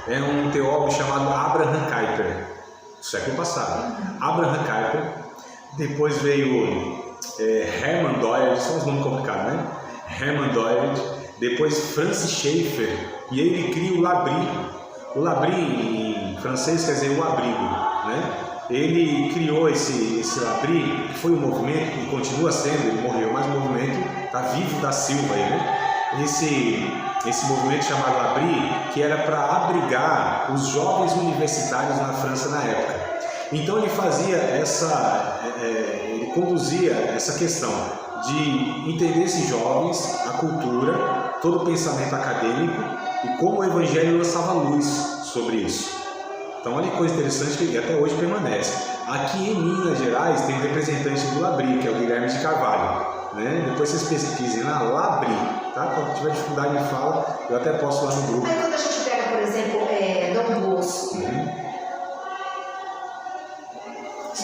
é um teólogo chamado Abraham Kuyper, do século passado. Abraham Kuyper, depois veio Hermann Doyle, são os nomes complicados, né? Hermann Doyle, depois Francis Schaeffer, e ele cria o L'Abri. O L'Abri em francês quer dizer o abrigo, né? Ele criou esse L'Abri, que foi um movimento e continua sendo, ele morreu, mas o movimento está vivo da Silva aí, né? Esse movimento chamado L'Abri, que era para abrigar os jovens universitários na França na época. Então ele fazia ele conduzia essa questão de entender esses jovens, a cultura, todo o pensamento acadêmico e como o Evangelho lançava luz sobre isso. Então olha que coisa interessante que até hoje permanece. Aqui em Minas Gerais tem um representante do L'Abri, que é o Guilherme de Carvalho, né? Depois vocês pesquisem lá, Labri, tá? Quando tiver dificuldade me fala, eu até posto lá no grupo. Aí quando a gente pega, por exemplo, Dom Bosco,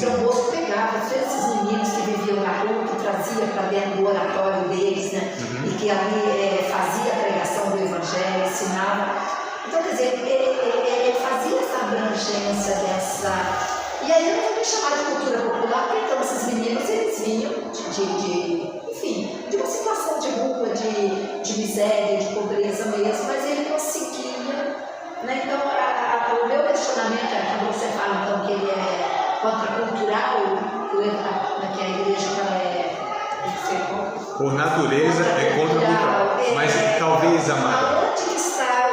Dom Bosco pegava esses meninos que viviam na rua, que trazia para dentro do oratório deles, né? E que ali fazia a pregação do Evangelho, ensinava. Então, quer dizer, ele fazia essa abrangência dessa. E aí eu não vou me chamar de cultura popular, porque então esses meninos, eles vinham de uma situação de rua, de miséria, de pobreza mesmo, mas ele conseguia, né? Então, o meu questionamento é quando você fala então que ele é contracultural, que a igreja por natureza é contracultural. Mas talvez, amada. Onde que está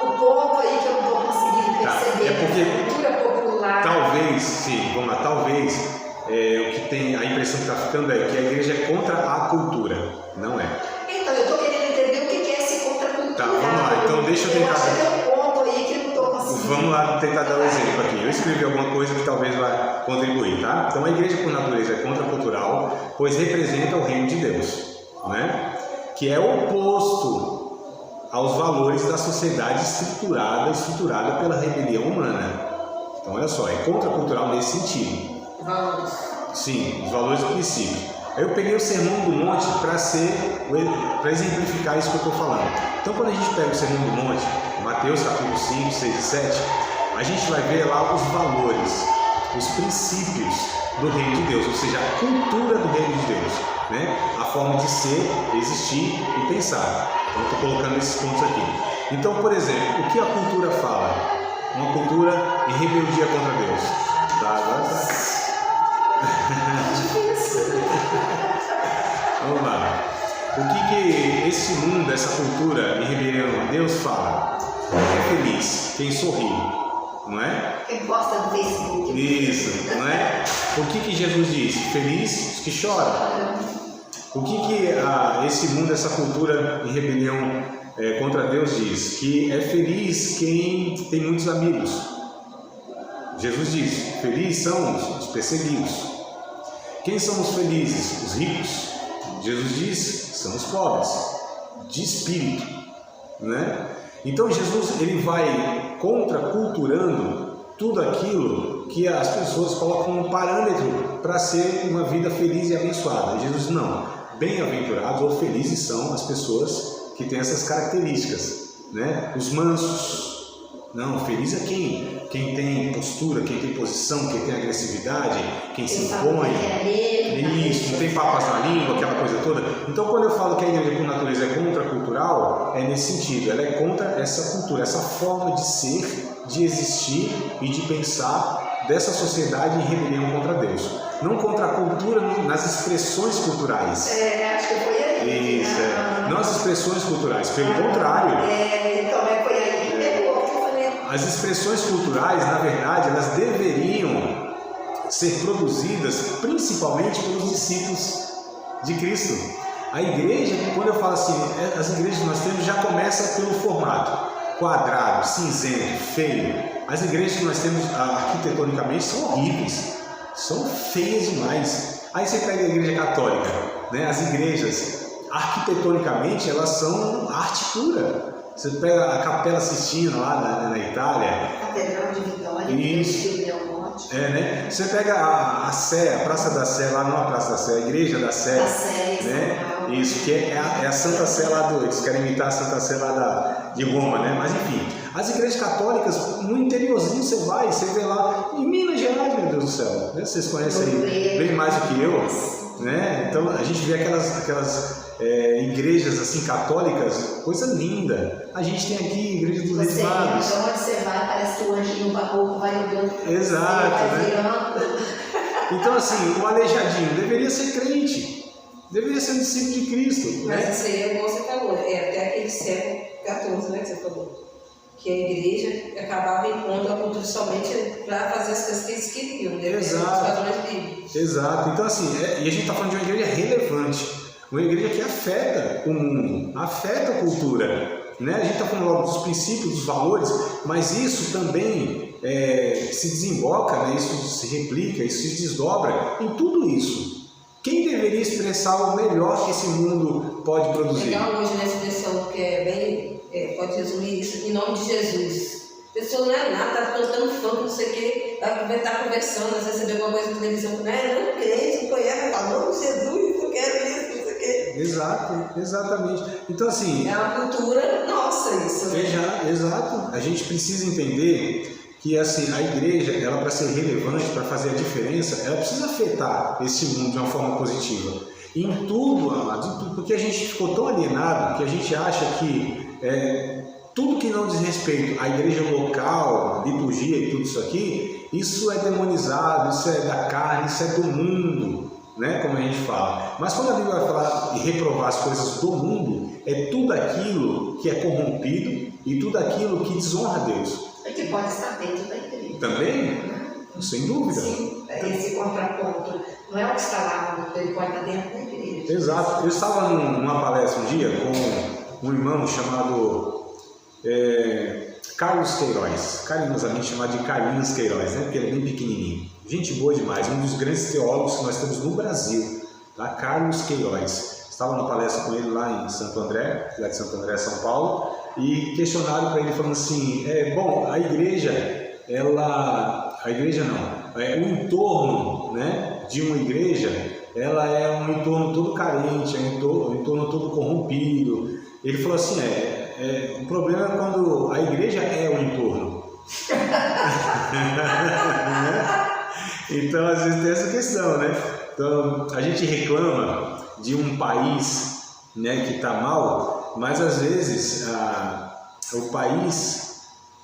o ponto aí que eu não estou conseguindo perceber? É porque cultura popular. Talvez, sim, vamos lá, talvez o que tem a impressão que está ficando é que a igreja é contra a cultura. Não é. Então, eu estou querendo entender o que é esse contracultural. Tá, vamos lá, então deixa eu tentar. Eu acho que tem um ponto aí que eu não estou conseguindo. Vamos lá tentar dar um exemplo aqui. Eu escrevi alguma coisa que talvez vá contribuir, tá? Então a igreja por natureza é contracultural, pois representa o reino de Deus, né? Que é oposto aos valores da sociedade estruturada pela rebelião humana. Então olha só, é contracultural nesse sentido. Valores. Sim, os valores e princípios. Aí eu peguei o Sermão do Monte para exemplificar isso que eu estou falando. Então quando a gente pega o Sermão do Monte, Mateus capítulo 5, 6 e 7, a gente vai ver lá os valores, os princípios do reino de Deus, ou seja, a cultura do reino de Deus, né? A forma de ser, existir e pensar. Então estou colocando esses pontos aqui. Então, por exemplo, o que a cultura fala? Uma cultura em rebeldia contra Deus. Tá, agora tá. Vamos lá. O que esse mundo, essa cultura em rebelião a Deus fala? É feliz quem sorri, não é? Quem gosta do Facebook. Isso, não é? O que Jesus disse? Feliz os que choram. O que esse mundo, essa cultura em rebelião contra Deus diz? Que é feliz quem tem muitos amigos. Jesus diz, felizes são os perseguidos. Quem são os felizes? Os ricos. Jesus diz, são os pobres, de espírito, né? Então Jesus ele vai contraculturando tudo aquilo que as pessoas colocam como parâmetro para ser uma vida feliz e abençoada. Jesus não, bem-aventurados ou felizes são as pessoas que têm essas características, né? Os mansos. Não, feliz é quem tem postura, quem tem posição, quem tem agressividade, quem se impõe. Isso, não tem papas na língua, aquela coisa toda. Então, quando eu falo que a igreja por natureza é contracultural, é nesse sentido. Ela é contra essa cultura, essa forma de ser, de existir e de pensar dessa sociedade em rebelião contra Deus. Não contra a cultura nas expressões culturais. Acho que foi aí. Isso, não as expressões culturais, pelo contrário. Então, foi aí que pegou. As expressões culturais, na verdade, elas deveriam ser produzidas principalmente pelos discípulos de Cristo. A igreja, quando eu falo assim, as igrejas que nós temos já começa pelo formato quadrado, cinzento, feio. As igrejas que nós temos arquitetonicamente são horríveis, são feias demais. Aí você pega a igreja católica, né? As igrejas arquitetonicamente elas são arte pura. Você pega a Capela Sistina lá na Itália. Catedral de Vitória. Isso. Né? Você pega a Sé, a Praça da Sé, lá não a Praça da Sé, a Igreja da Sé. Da Sé, né? Isso, que é a Santa Sé lá eles querem imitar a Santa Sé lá de Roma, né? Mas enfim, as igrejas católicas, no interiorzinho você vê lá, em Minas Gerais, meu Deus do céu, né? Vocês conhecem aí bem mais do que eu, né? Então a gente vê aquelas igrejas assim católicas, coisa linda. A gente tem aqui a igreja dos Reis Magos. Então onde você vai, parece que o anjinho barroco vai andando. Exato, né? Então assim, o aleijadinho deveria ser crente, deveria ser um discípulo de Cristo. Mas né? isso aí é igual você falou, até aquele século XIV, né, que você falou. Que a igreja acabava impondo a cultura somente para fazer as coisas que eles queriam, né? Os padrões bíblicos. Exato. Então assim, e a gente está falando de uma igreja relevante. Uma igreja que afeta o mundo, afeta a cultura. Né? A gente está falando logo dos princípios, dos valores, mas isso também se desemboca, né? Isso se replica, isso se desdobra em tudo isso. quem deveria expressar o melhor que esse mundo pode produzir? Legal hoje na expressão que é bem, pode resumir isso, em nome de Jesus. A pessoa não é nada, tá cantando funk, não sei o quê, vai estar conversando, às vezes você vê alguma coisa na televisão, não crente, não conhece, fala, não, Jesus, eu quero isso, não sei o quê. Exato, exatamente. Então assim... É uma cultura nossa isso. Né? Exato. A gente precisa entender que assim, a igreja, ela para ser relevante, para fazer a diferença, ela precisa afetar esse mundo de uma forma positiva. Em tudo, amados, em tudo, porque a gente ficou tão alienado que a gente acha que tudo que não diz respeito à igreja local, liturgia e tudo isso aqui, isso é demonizado, isso é da carne, isso é do mundo, né? Como a gente fala. Mas quando a Bíblia vai falar e reprovar as coisas do mundo, é tudo aquilo que é corrompido e tudo aquilo que desonra a Deus. É que pode estar dentro da igreja. Também? Sem dúvida. Sim, esse contraponto. Não é o que está lá, ele pode estar dentro da igreja. Exato. Eu estava numa palestra um dia com um irmão chamado Carlos Queiroz, carinhosamente chamado de Carlinhos Queiroz, né? Porque ele é bem pequenininho. Gente boa demais, um dos grandes teólogos que nós temos no Brasil, tá? Carlos Queiroz. Estava na palestra com ele lá em Santo André, cidade de Santo André, São Paulo, e questionaram para ele, falando assim, a igreja, o entorno, né, de uma igreja, ela é um entorno todo carente, é um entorno todo corrompido. Ele falou assim, o problema é quando a igreja é o entorno. Então, às vezes tem essa questão, né? Então, a gente reclama de um país, né, que está mal, mas às vezes o país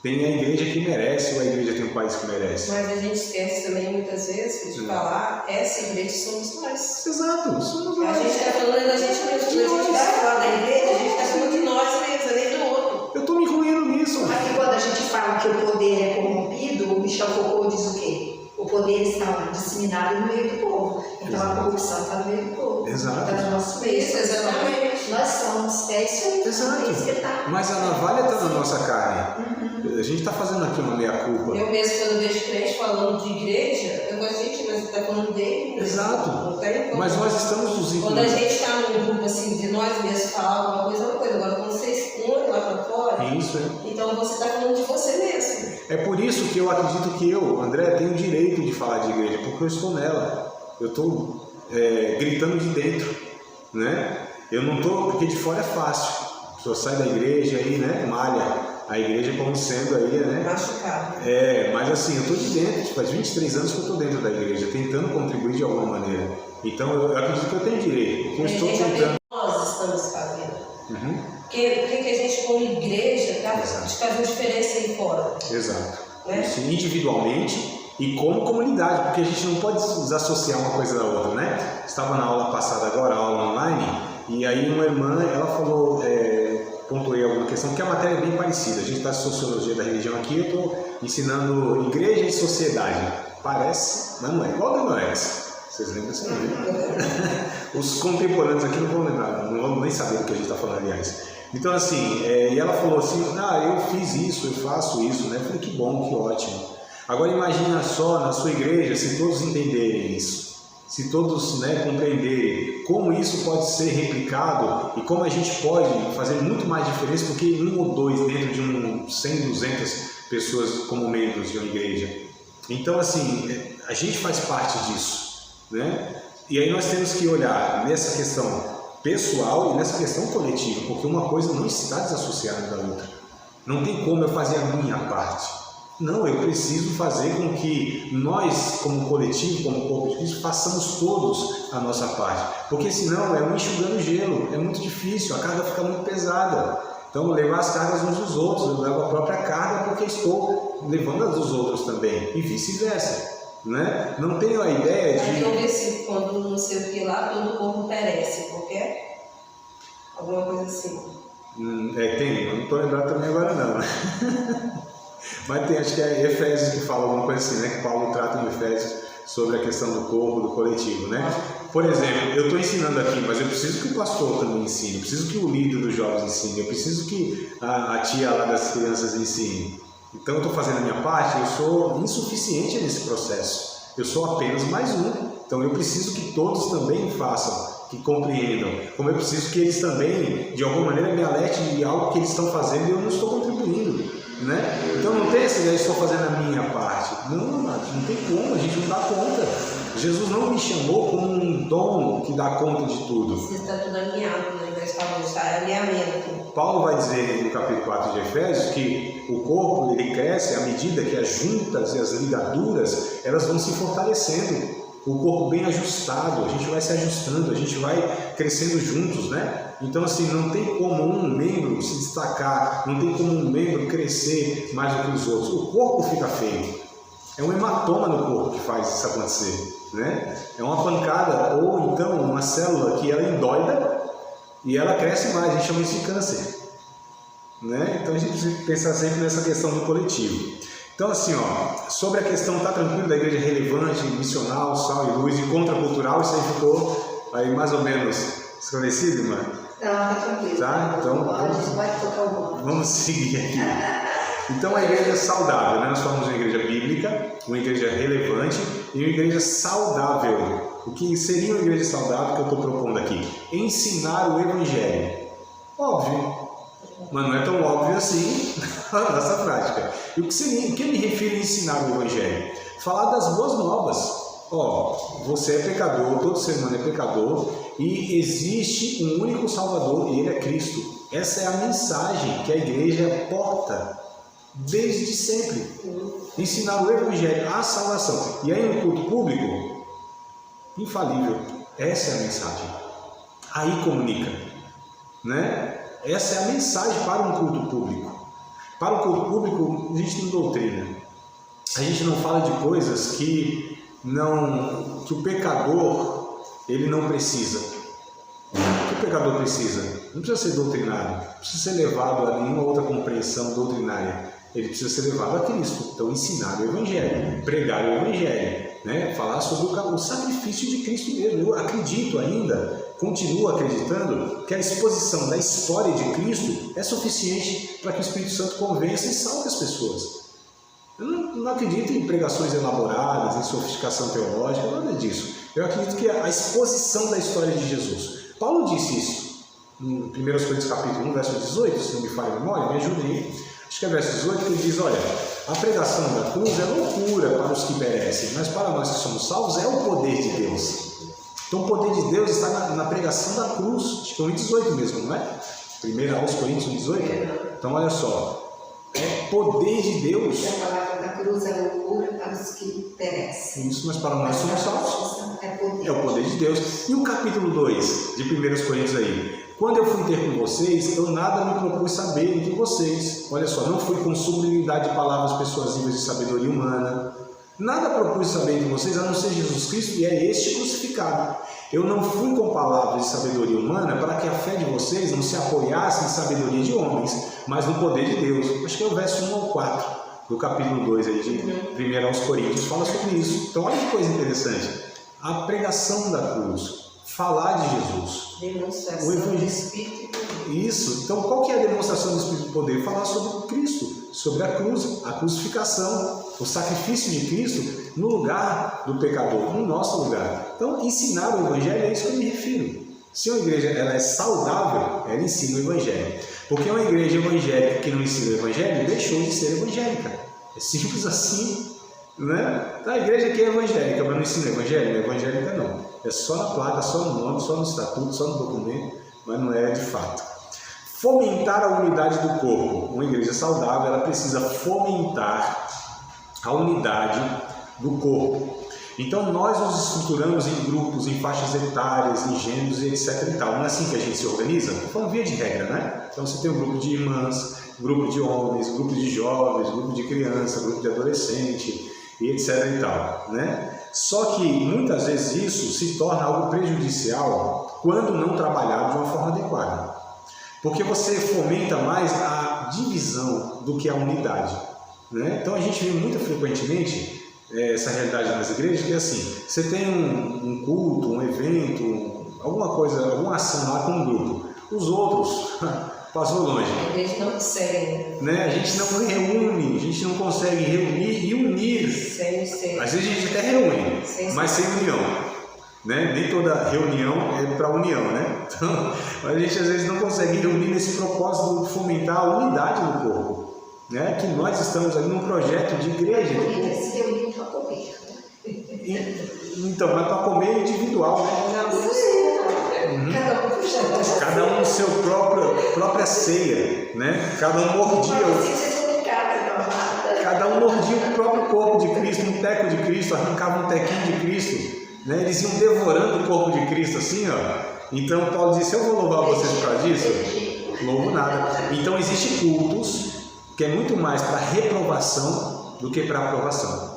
tem a igreja que merece, ou a igreja tem um país que merece. Mas a gente esquece também muitas vezes de falar, essa igreja somos nós. Exato, somos nós. A gente está falando da gente mesmo, quando a gente vai falar da igreja, a gente está falando de nós mesmos, nem do outro. Eu estou me incluindo nisso. Aqui quando a gente fala que o poder é corrompido, o Michel Foucault diz o quê? O poder está disseminado no meio do povo. Então a corrupção está no meio do povo. Exato. Está no nosso meio. Isso, exatamente. Nós somos, isso aí. Exato. Tá. Mas a navalha está na nossa carne. A gente está fazendo aqui uma meia-culpa. Eu mesmo, quando vejo crente falando de igreja, eu gosto de gente, mas você está falando dele. Exato. Não tem como. Mas nós estamos nos Quando a gente está num grupo assim, de nós mesmos falar alguma coisa, é uma coisa. Agora, quando você expõe lá para fora, Isso, então você está falando de você mesmo. É por isso que eu acredito que eu, André, tenho o direito de falar de igreja, porque eu estou nela. Eu estou gritando de dentro, né? Eu não estou, porque de fora é fácil. A pessoa sai da igreja aí, né? Malha a igreja como sendo aí, né? Machucado. Mas assim, eu estou de dentro, faz 23 anos que eu estou dentro da igreja, tentando contribuir de alguma maneira. Então eu acredito que eu tenho direito, porque eu estou tentando. Nós estamos fazendo. Uhum. Porque a gente, como igreja, está fazendo diferença aí fora. Exato. Né? Isso, individualmente e como comunidade, porque a gente não pode desassociar uma coisa da outra, né? Estava na aula passada agora, a aula online, e aí uma irmã, ela falou, pontuei alguma questão, porque a matéria é bem parecida. A gente está em Sociologia da Religião aqui, eu estou ensinando Igreja e Sociedade. Parece, mas não é. Igual do Noex. Vocês lembram disso? Os contemporâneos aqui não vão lembrar, não vão nem saber do que a gente está falando, aliás. Então, assim, e ela falou assim, eu fiz isso, eu faço isso, né? Eu falei, que bom, que ótimo. Agora imagina só na sua igreja, se todos entenderem isso, se todos, né, compreenderem como isso pode ser replicado e como a gente pode fazer muito mais diferença do que um ou dois dentro de 100, 200 pessoas como membros de uma igreja. Então, assim, a gente faz parte disso, né? E aí nós temos que olhar nessa questão pessoal e nessa questão coletiva, porque uma coisa não está desassociada da outra. Não tem como eu fazer a minha parte. Não, eu preciso fazer com que nós, como coletivo, como corpo de Cristo, façamos todos a nossa parte. Porque senão é um enxugando gelo, é muito difícil, a carga fica muito pesada. Então, levar as cargas uns dos outros, eu levo a própria carga porque estou levando as dos outros também, e vice-versa. Né? Não tenho a ideia de... Eu vi se quando não sei o que lá, todo o corpo perece, porque alguma coisa assim. Tem, eu não estou lembrado também agora não. Mas tem, acho que é Efésios que fala alguma coisa assim, né? Que Paulo trata em Efésios sobre a questão do corpo, do coletivo, né? Por exemplo, eu estou ensinando aqui, mas eu preciso que o pastor também ensine, eu preciso que o líder dos jovens ensine, eu preciso que a tia lá das crianças ensine. Então eu estou fazendo a minha parte, eu sou insuficiente nesse processo. Eu sou apenas mais um Então eu preciso que todos também façam, que compreendam, como eu preciso que eles também, de alguma maneira, me alertem de algo que eles estão fazendo e eu não estou contribuindo, né? Então não tem essa ideia de estou fazendo a minha parte. Não tem como, a gente não dá conta. Jesus não me chamou como um dom que dá conta de tudo. Você está tudo alinhado, né? Nós falamos, está alinhamento. Paulo vai dizer no capítulo 4 de Efésios que o corpo ele cresce à medida que as juntas e as ligaduras elas vão se fortalecendo. O corpo bem ajustado, a gente vai se ajustando, a gente vai crescendo juntos, né? Então assim, não tem como um membro se destacar, não tem como um membro crescer mais do que os outros. O corpo fica feio. É um hematoma no corpo que faz isso acontecer, né? É uma pancada ou então uma célula que ela endóida e ela cresce mais, a gente chama isso de câncer, né? Então a gente precisa pensar sempre nessa questão do coletivo. Então assim, ó, sobre a questão, tá tranquilo, da igreja relevante, missional, sal e luz e contracultural, isso aí ficou aí mais ou menos esclarecido, irmã? Não, tá tranquilo. Tá? Então vamos seguir aqui. Então a igreja é saudável, né? Nós falamos de uma igreja bíblica, uma igreja relevante e uma igreja saudável. O que seria uma igreja saudável que eu estou propondo aqui? Ensinar o Evangelho. Óbvio, mas não é tão óbvio assim a nossa prática. E o que eu me refiro a ensinar o Evangelho? Falar das boas novas. Ó, você é pecador, todo ser humano é pecador e existe um único Salvador e Ele é Cristo. Essa é a mensagem que a igreja porta desde sempre. Ensinar o Evangelho, a salvação. E aí no culto público, infalível, essa é a mensagem. Aí comunica, né? Essa é a mensagem para um culto público. Para o culto público, a gente não doutrina. A gente não fala de coisas que o pecador ele não precisa. O que o pecador precisa? Não precisa ser doutrinado, não precisa ser levado a nenhuma outra compreensão doutrinária. Ele precisa ser levado a Cristo. Então, ensinar o Evangelho, pregar o Evangelho, né? Falar sobre o sacrifício de Cristo mesmo. Eu acredito ainda, continuo acreditando, que a exposição da história de Cristo é suficiente para que o Espírito Santo convença e salve as pessoas. Eu não acredito em pregações elaboradas, em sofisticação teológica, nada disso. Eu acredito que a exposição da história de Jesus. Paulo disse isso no 1 Coríntios capítulo 1, verso 18, se não me falha a memória, me ajudem. Acho que é verso 18 que ele diz, olha, a pregação da cruz é loucura para os que perecem, mas para nós que somos salvos é o poder de Deus. Então o poder de Deus está na pregação da cruz, acho que é 1,18 mesmo, não é? 1 aos Coríntios 1,18. Então olha só, é poder de Deus. A palavra da cruz é loucura para os que perecem. Isso, mas para nós somos salvos. É o poder de Deus. E o capítulo 2 de 1 Coríntios aí? Quando eu fui ter com vocês, eu nada me propus saber entre vocês. Olha só, não fui com sublimidade de palavras persuasivas de sabedoria humana. Nada propus saber entre vocês, a não ser Jesus Cristo, e é este crucificado. Eu não fui com palavras de sabedoria humana para que a fé de vocês não se apoiasse em sabedoria de homens, mas no poder de Deus. Acho que é o verso 1 ao 4 do capítulo 2 aí de 1 aos Coríntios, fala sobre isso. Então olha que coisa interessante. A pregação da cruz. Falar de Jesus. Demonstração do Espírito e poder. Isso. Então, qual que é a demonstração do Espírito e poder? Falar sobre Cristo, sobre a cruz, a crucificação, o sacrifício de Cristo no lugar do pecador, no nosso lugar. Então, ensinar o Evangelho é isso que eu me refiro. Se uma igreja ela é saudável, ela ensina o Evangelho. Porque uma igreja evangélica que não ensina o Evangelho deixou de ser evangélica. É simples assim. Né? Então, a igreja que é evangélica, mas não ensina o Evangelho, não é evangélica não. É só na placa, só no nome, só no estatuto, só no documento, mas não é de fato. Fomentar a unidade do corpo. Uma igreja saudável, ela precisa fomentar a unidade do corpo. Então nós nos estruturamos em grupos, em faixas etárias, em gêneros e etc e tal. Não é assim que a gente se organiza? Estou falando via de regra, né? Então você tem um grupo de irmãs, grupo de homens, grupo de jovens, grupo de criança, grupo de adolescente e etc e tal, né? Só que muitas vezes isso se torna algo prejudicial quando não trabalhado de uma forma adequada. Porque você fomenta mais a divisão do que a unidade, né? Então a gente vê muito frequentemente essa realidade nas igrejas, que é assim, você tem um culto, um evento, alguma coisa, alguma ação lá com um grupo. Os outros passou longe. A igreja não consegue. Né? A gente não reúne, a gente não consegue reunir e unir. Sem ser. Às vezes a gente até reúne, mas sem união. né? Nem toda reunião é para união, né? Então, a gente às vezes não consegue reunir nesse propósito de fomentar a unidade do corpo, né? Que nós estamos ali num projeto de igreja. Se reuniu para comer. Então, mas para comer individual, né? Cada um seu própria ceia, né? Cada um mordia o próprio corpo de Cristo, um teco de Cristo, arrancava um tequinho de Cristo, né? Eles iam devorando o corpo de Cristo assim, ó. Então Paulo disse: eu vou louvar vocês por causa disso? Louvo nada. Então existem cultos que é muito mais para reprovação do que para aprovação.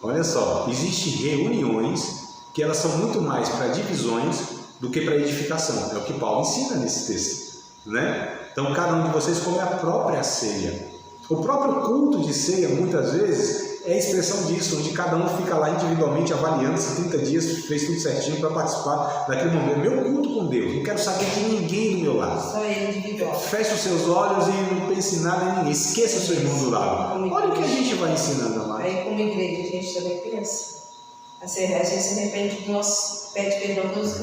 Olha só, existem reuniões que elas são muito mais para divisões do que para edificação. É o que Paulo ensina nesse texto, né? Então cada um de vocês come a própria ceia. O próprio culto de ceia, muitas vezes, é a expressão disso, onde cada um fica lá individualmente avaliando se 30 dias fez tudo certinho para participar daquele momento. Meu culto com Deus, não quero saber de ninguém do meu lado. Só ele individual. Feche os seus olhos e não pense em nada em ninguém. Esqueça o seu irmão do lado. Olha o que a gente vai ensinando, amado. Aí, como igreja, a gente também pensa. A gente se arrepende do nosso, pede perdão dos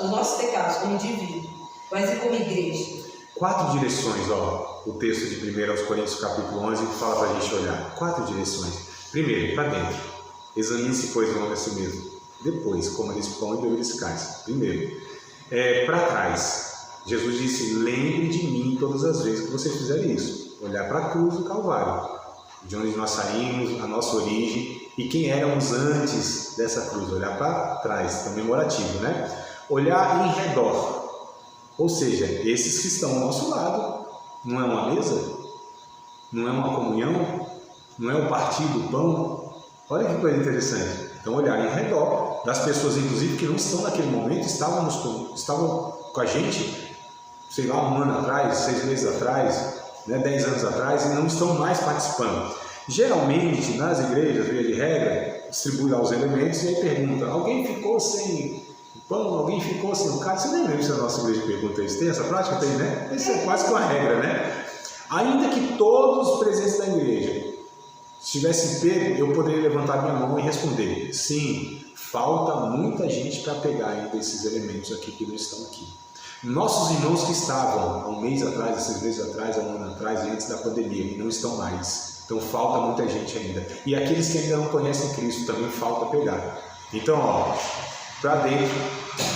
nossos pecados como indivíduo, mas e como igreja? 4 direções, ó, o texto de 1 Coríntios capítulo 11 fala para a gente olhar. 4 direções. Primeiro, para dentro. Examine-se, pois, o homem a si mesmo. Depois, coma desse pão e beba desse cálice. Primeiro. Para trás. Jesus disse: lembre de mim todas as vezes que vocês fizerem isso. Olhar para a cruz do Calvário, de onde nós saímos, a nossa origem e quem éramos antes dessa cruz. Olhar para trás, comemorativo, né? Olhar em redor. Ou seja, esses que estão ao nosso lado, não é uma mesa? Não é uma comunhão? Não é o partir do pão? Olha que coisa interessante. Então, olhar em redor das pessoas, inclusive, que não estão naquele momento, estavam com a gente, sei lá, 1 ano atrás, 6 meses atrás, né, 10 anos atrás, e não estão mais participando. Geralmente, nas igrejas, via de regra, distribui lá os elementos e aí pergunta: alguém ficou sem pão, alguém ficou sem o cálice? Você nem lembra se a nossa igreja pergunta isso. Tem essa prática? Tem, né? Isso é quase que uma regra, né? Ainda que todos os presentes da igreja estivessem pego, eu poderia levantar minha mão e responder: sim, falta muita gente para pegar ainda esses elementos aqui que não estão aqui. Nossos irmãos que estavam há um mês atrás, 6 meses atrás, há 1 ano atrás e antes da pandemia, e não estão mais. Então falta muita gente ainda. E aqueles que ainda não conhecem Cristo também falta pegar. Então, ó, para dentro,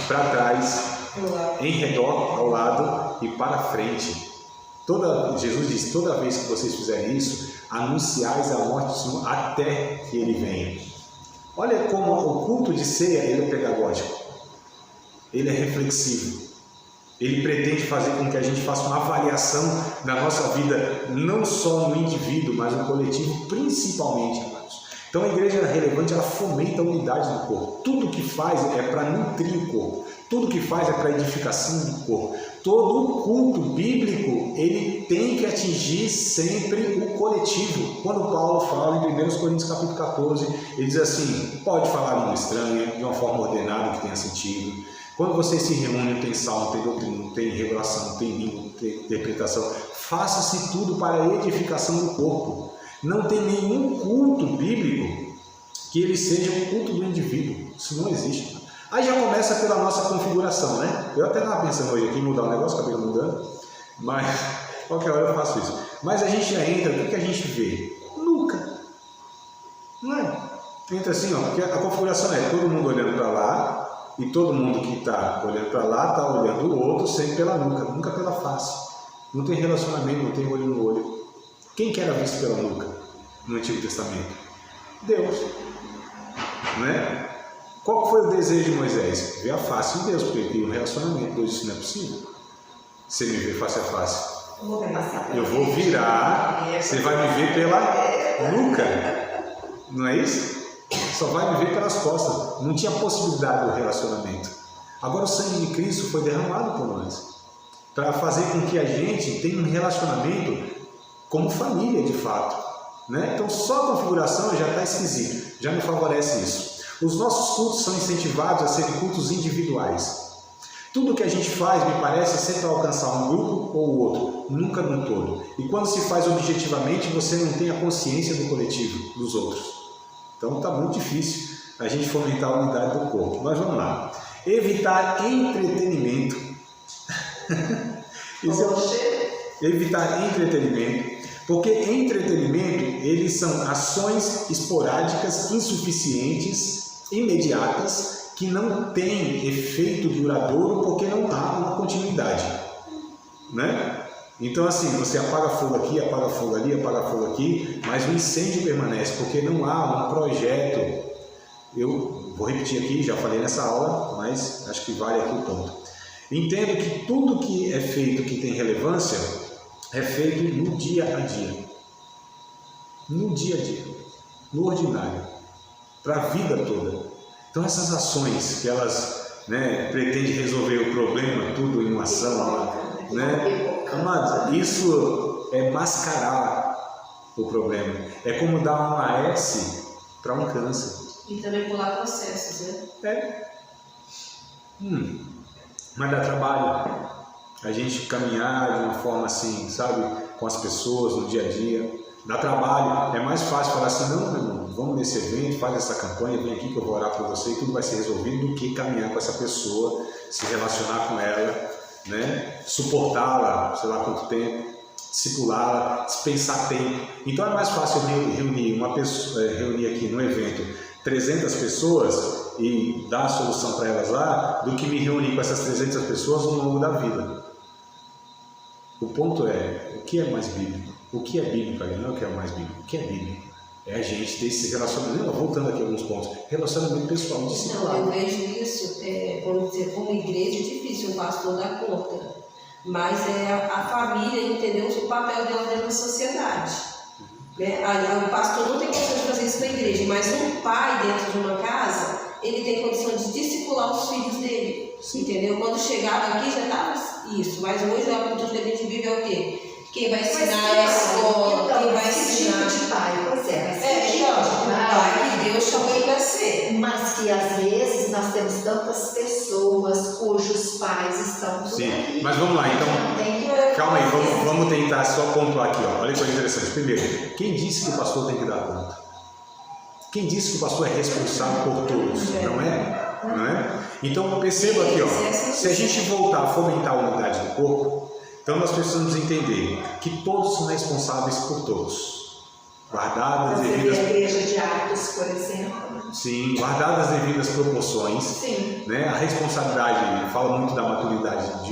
para trás, em redor, ao lado e para frente. Jesus diz: toda vez que vocês fizerem isso, anunciais a morte do Senhor até que Ele venha. Olha como o culto de ceia, ele é pedagógico, ele é reflexivo, ele pretende fazer com que a gente faça uma avaliação da nossa vida, não só no indivíduo, mas no coletivo, principalmente, amados. Então a igreja relevante, ela fomenta a unidade do corpo. Tudo que faz é para nutrir o corpo. Tudo que faz é para edificação do corpo. Todo o culto bíblico, ele tem que atingir sempre o coletivo. Quando Paulo fala em 1 Coríntios capítulo 14, ele diz assim: pode falar língua estranha, de uma forma ordenada que tenha sentido. Quando vocês se reúnem, não tem salmo, não tem doutrina, não tem revelação, não tem língua, não tem interpretação. Faça-se tudo para a edificação do corpo. Não tem nenhum culto bíblico que ele seja um culto do indivíduo. Isso não existe. Aí já começa pela nossa configuração, né? Eu até estava pensando hoje aqui em mudar o negócio, acabei mudando, mas qualquer hora eu faço isso. Mas a gente já entra, o que a gente vê? Nuca. Não é? Entra assim, ó, porque a configuração é todo mundo olhando para lá, e todo mundo que está olhando para lá está olhando o outro sempre pela nuca, nunca pela face. Não tem relacionamento, não tem olho no olho. Quem que era visto pela nuca no Antigo Testamento? Deus. Não é? Qual foi o desejo de Moisés? Ver a face de Deus, porque ele tem um relacionamento. Deus disse: não é possível. Você me vê face a face. Eu vou virar, você vai me ver pela nuca. Não é isso? Só vai me ver pelas costas. Não tinha possibilidade do relacionamento. Agora o sangue de Cristo foi derramado por nós, para fazer com que a gente tenha um relacionamento como família de fato, né? Então só a configuração já está esquisita, já não favorece isso. Os nossos cultos são incentivados a serem cultos individuais. Tudo que a gente faz, me parece, é sempre alcançar um grupo ou outro, nunca no todo. E quando se faz objetivamente, você não tem a consciência do coletivo, dos outros. Então está muito difícil a gente fomentar a unidade do corpo. Mas vamos lá. Evitar entretenimento. Evitar entretenimento. Porque entretenimento, eles são ações esporádicas, insuficientes, imediatas, que não têm efeito duradouro porque não há uma continuidade, né? Então assim, você apaga fogo aqui, apaga fogo ali, apaga fogo aqui, mas o incêndio permanece porque não há um projeto. Eu vou repetir aqui, já falei nessa aula, mas acho que vale aqui o ponto. Entendo que tudo que é feito que tem relevância é feito no dia a dia. No dia a dia, no ordinário, para a vida toda. Então essas ações que elas, né, pretendem resolver o problema, tudo em uma ação, né? Amados, isso é mascarar o problema. É como dar um AS para um câncer. E também pular processos, né? Mas dá trabalho a gente caminhar de uma forma assim, sabe, com as pessoas no dia a dia. Dá trabalho, é mais fácil falar assim, não, meu irmão, vamos nesse evento, faz essa campanha, vem aqui que eu vou orar por você e tudo vai ser resolvido, do que caminhar com essa pessoa, se relacionar com ela, né? Suportá-la, sei lá quanto tempo, discipulá-la, dispensar tempo. Então é mais fácil reunir uma pessoa, reunir aqui no evento 300 pessoas e dar a solução para elas lá, do que me reunir com essas 300 pessoas ao longo da vida. O ponto é, o que é mais bíblico? O que é bíblico? Não é o que é mais bíblico. O que é bíblico? É a gente ter esse relacionamento, voltando aqui a alguns pontos, relacionamento pessoal, discipulado. Não, eu vejo isso, vamos dizer, como igreja é difícil um pastor dar conta, mas é a família entender o papel dela dentro da sociedade. Né? O pastor não tem condição de fazer isso na igreja, mas um pai dentro de uma casa, ele tem condição de discipular os filhos dele. Sim. Entendeu? Quando chegava aqui já estava isso, mas hoje a cultura que a gente vive é o quê? Quem vai ensinar é a escola, então, quem vai ensinar. Tipo de pai, pois pai que Deus chamou ele para ser. Mas que às vezes nós temos tantas pessoas cujos pais estão. Sim, mas vamos lá, então. Calma aí, vamos tentar só pontuar aqui, ó. Olha que coisa interessante. Primeiro, quem disse que o pastor tem que dar conta? Quem disse que o pastor é responsável por todos? Não é? Não é? Então perceba aqui, ó. Se a gente voltar a fomentar a unidade do corpo, então nós precisamos entender que todos são responsáveis por todos. Guardadas as devidas... a igreja de Atos, por exemplo. Sim, guardadas as devidas proporções. Sim. Né? A responsabilidade fala muito da maturidade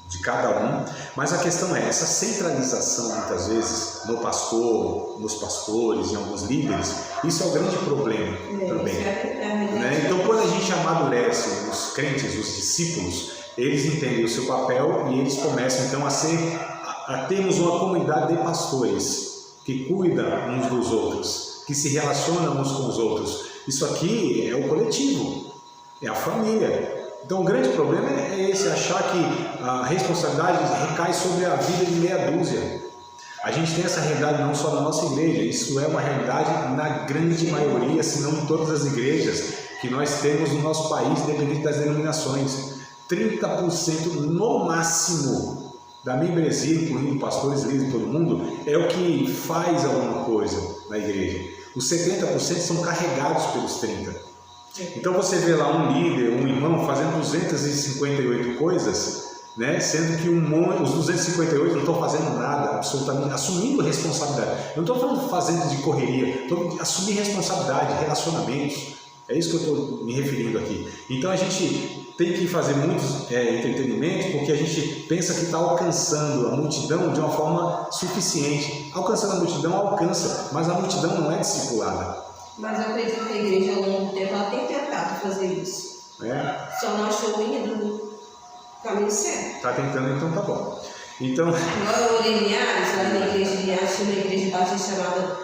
de cada um, mas a questão é essa centralização, muitas vezes, no pastor, nos pastores, em alguns líderes, isso é o grande problema também. Né? Então, quando a gente amadurece os crentes, os discípulos, eles entendem o seu papel e eles começam então a termos uma comunidade de pastores que cuidam uns dos outros, que se relacionam uns com os outros. Isso aqui é o coletivo, é a família. Então o grande problema é esse, achar que a responsabilidade recai sobre a vida de meia dúzia. A gente tem essa realidade não só na nossa igreja, isso é uma realidade na grande maioria, se não em todas as igrejas que nós temos no nosso país, independente das denominações. 30% no máximo da membresia, incluindo pastores, líderes, todo mundo, é o que faz alguma coisa na igreja. Os 70% são carregados pelos 30%. Então você vê lá um líder, um irmão fazendo 258 coisas, né? Sendo que os 258 não estão fazendo nada, absolutamente, assumindo responsabilidade. Eu não estou falando fazendo de correria, estou assumir responsabilidade, relacionamentos. É isso que eu estou me referindo aqui. Então a gente tem que fazer muitos entretenimentos porque a gente pensa que está alcançando a multidão de uma forma suficiente. Alcançando a multidão, alcança, mas a multidão não é discipulada. Mas eu acredito que a igreja ao longo do tempo ela tem tentado fazer isso. Só não achou ainda no caminho certo. Está tentando, então tá bom. Então... Igual eu orei em Linhares, lá na igreja de Linhares, tinha uma igreja batista chamada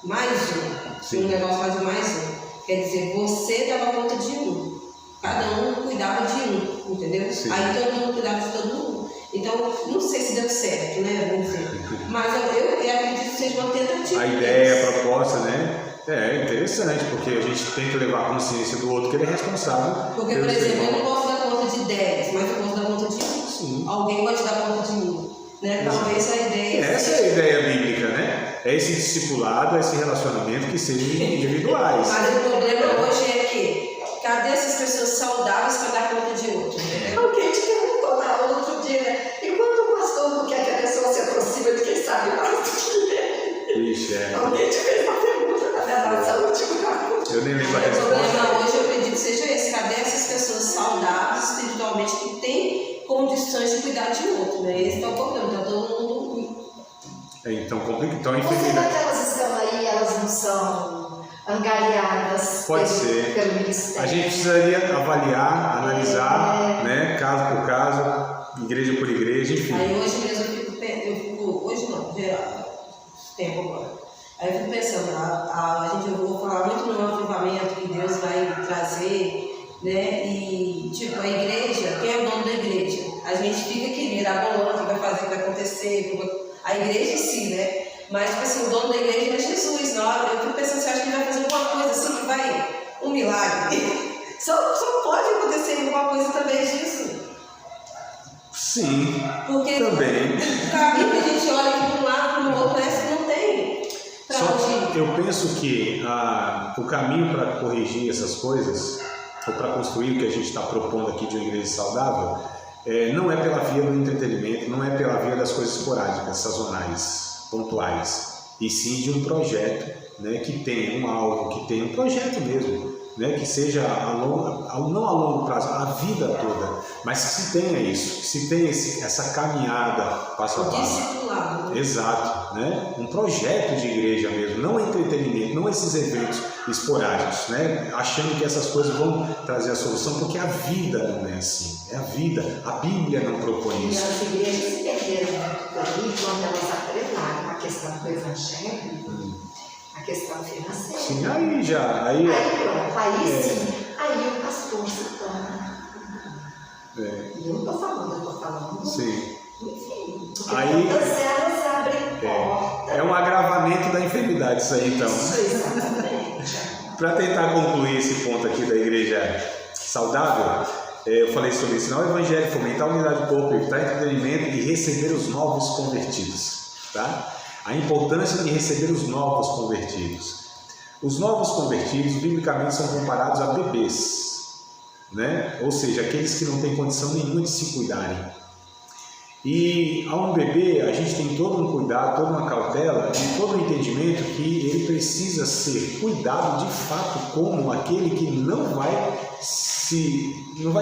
Mais Um. Sim. Um negócio mais um. Quer dizer, você dava conta de um. Cada um cuidava de um, entendeu? Sim. Aí todo mundo cuidava de todo mundo. Então, não sei se deu certo, né? Vamos dizer. Mas eu acredito que seja uma tentativa. A ideia, a proposta, né? É interessante, porque a gente tem que levar a consciência do outro que ele é responsável. Porque, por exemplo, eu não posso dar conta de 10, mas eu posso dar conta de 1. Sim. Alguém pode dar conta de mim. né? Talvez a ideia... Essa é a ideia bíblica, né? É esse discipulado, é esse relacionamento que sejam individuais. Mas o problema hoje é que, cadê essas pessoas saudáveis para dar conta de outro? Alguém te perguntou na aula outro dia, né? E quando o pastor não quer que a pessoa se aproxime de quem sabe mais do que ele? Ixi, Alguém te fez uma pergunta na verdade, essa última. Eu nem lembro a O resposta. problema hoje, eu acredito que seja esse. Cadê essas pessoas saudáveis, espiritualmente, que têm condições de cuidar de outro, né? Esse é o problema, tá todo mundo ruim. Então, complica. Então, Você infelizmente. daquelas estão aí, elas não são angariadas pelo ministério. A gente precisaria avaliar, analisar, né, caso por caso, igreja por igreja, enfim. Aí hoje mesmo eu fico hoje não, geral, tempo agora. Aí eu fico pensando, eu vou falar muito no avivamento que Deus vai trazer, né? E tipo, a igreja, quem é o dono da igreja? A gente fica aqui mirabolando o que vai fazer, o que vai acontecer, a igreja em si, né? Mas tipo assim, o dono da igreja é Jesus, não? Eu fico pensando, você acha que ele vai fazer alguma coisa assim que vai, um milagre? Só pode acontecer alguma coisa através disso. Sim, Porque também. o caminho que a gente olha aqui de um lado para o outro, parece que não tem para Só onde que eu penso que o caminho para corrigir essas coisas, ou para construir o que a gente está propondo aqui de uma igreja saudável, não é pela via do entretenimento, não é pela via das coisas esporádicas, sazonais, pontuais, e sim de um projeto, né, que tenha um alvo, que tenha um projeto mesmo, né, que seja não a longo prazo, a vida toda, mas que se tenha isso, que se tenha essa caminhada passo a passo. discipulado, né? Exato, né? Um projeto de igreja mesmo, não entretenimento, não esses eventos esporádicos, né? Achando que essas coisas vão trazer a solução, porque a vida não é assim, é a vida, a Bíblia não propõe E isso. as igrejas se perderam muito daí quando elas atrelaram a questão do evangelho, a questão financeira. Sim, aí já, Aí pronto, aí sim, aí o pastor se torna. E eu não estou falando, eu estou falando. sim. Enfim, porque Aí- todas elas abrem porta. É um agravamento da enfermidade isso aí, então. Isso, exatamente. Para tentar concluir esse ponto aqui da igreja saudável, eu falei sobre ensinar o evangelho, fomentar a unidade do corpo, evitar entretenimento e receber os novos convertidos, tá? A importância de receber os novos convertidos. Os novos convertidos, biblicamente, são comparados a bebês, né? Ou seja, aqueles que não têm condição nenhuma de se cuidarem. E a um bebê, a gente tem todo um cuidado, toda uma cautela e todo um entendimento que ele precisa ser cuidado de fato como aquele que não vai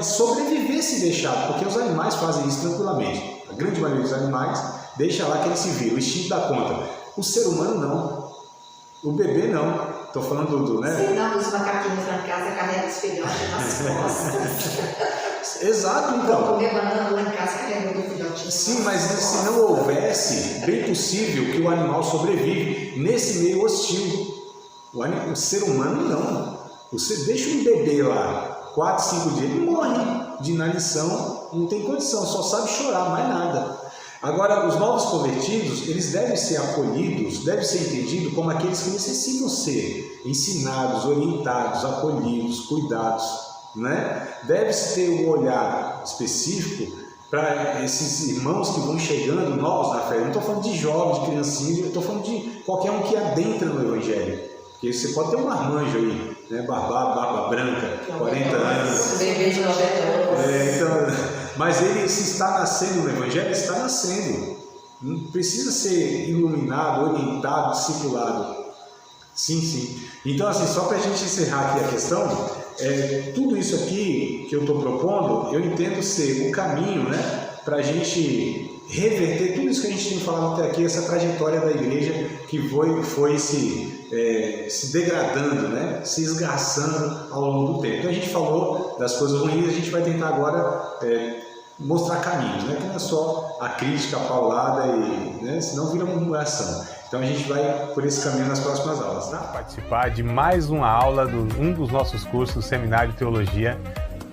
sobreviver se deixar, porque os animais fazem isso tranquilamente. A grande maioria dos animais deixa lá que ele se vira, o instinto dá conta. O ser humano não, o bebê não. Estou falando né? Se não, os macaquinhos na casa carregam os filhotes nas costas. Exato, Vou então. comer banana lá em casa carregando o filhotinho. Sim, mas se não houvesse, bem possível que o animal sobrevive nesse meio hostil. O ser humano não. Você deixa um bebê lá 4, 5 dias, ele morre de inanição, não tem condição, só sabe chorar, mais nada. Agora, os novos convertidos, eles devem ser acolhidos, devem ser entendidos como aqueles que necessitam ser ensinados, orientados, acolhidos, cuidados, né? Deve-se ter um olhar específico para esses irmãos que vão chegando novos na fé. Eu não estou falando de jovens, de criancinhas, eu estou falando de qualquer um que adentra no Evangelho. Porque você pode ter um marmanjo aí, né? Barba branca, 40 anos. Bebê de 90 anos. Mas ele, se está nascendo no Evangelho, está nascendo. Não precisa ser iluminado, orientado, discipulado. Sim, sim. Então, assim, só para a gente encerrar aqui a questão, tudo isso aqui que eu estou propondo, eu entendo ser o caminho, né, para a gente reverter tudo isso que a gente tem falado até aqui, essa trajetória da igreja que foi se degradando, né, se esgarçando ao longo do tempo. Então a gente falou das coisas ruins, a gente vai tentar agora mostrar caminhos, né, que não é só a crítica, a paulada, né, senão vira uma murmuração. Então a gente vai por esse caminho nas próximas aulas, tá? Participar de mais uma aula de um dos nossos cursos do Seminário de Teologia,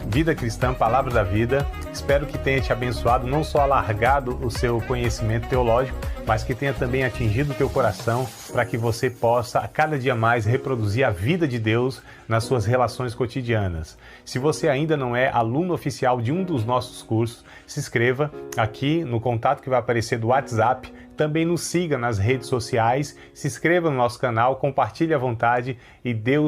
Vida Cristã, Palavra da Vida. Espero que tenha te abençoado, não só alargado o seu conhecimento teológico, mas que tenha também atingido o teu coração para que você possa a cada dia mais reproduzir a vida de Deus nas suas relações cotidianas. Se você ainda não é aluno oficial de um dos nossos cursos, se inscreva aqui no contato que vai aparecer do WhatsApp. Também nos siga nas redes sociais, se inscreva no nosso canal, compartilhe à vontade e Deus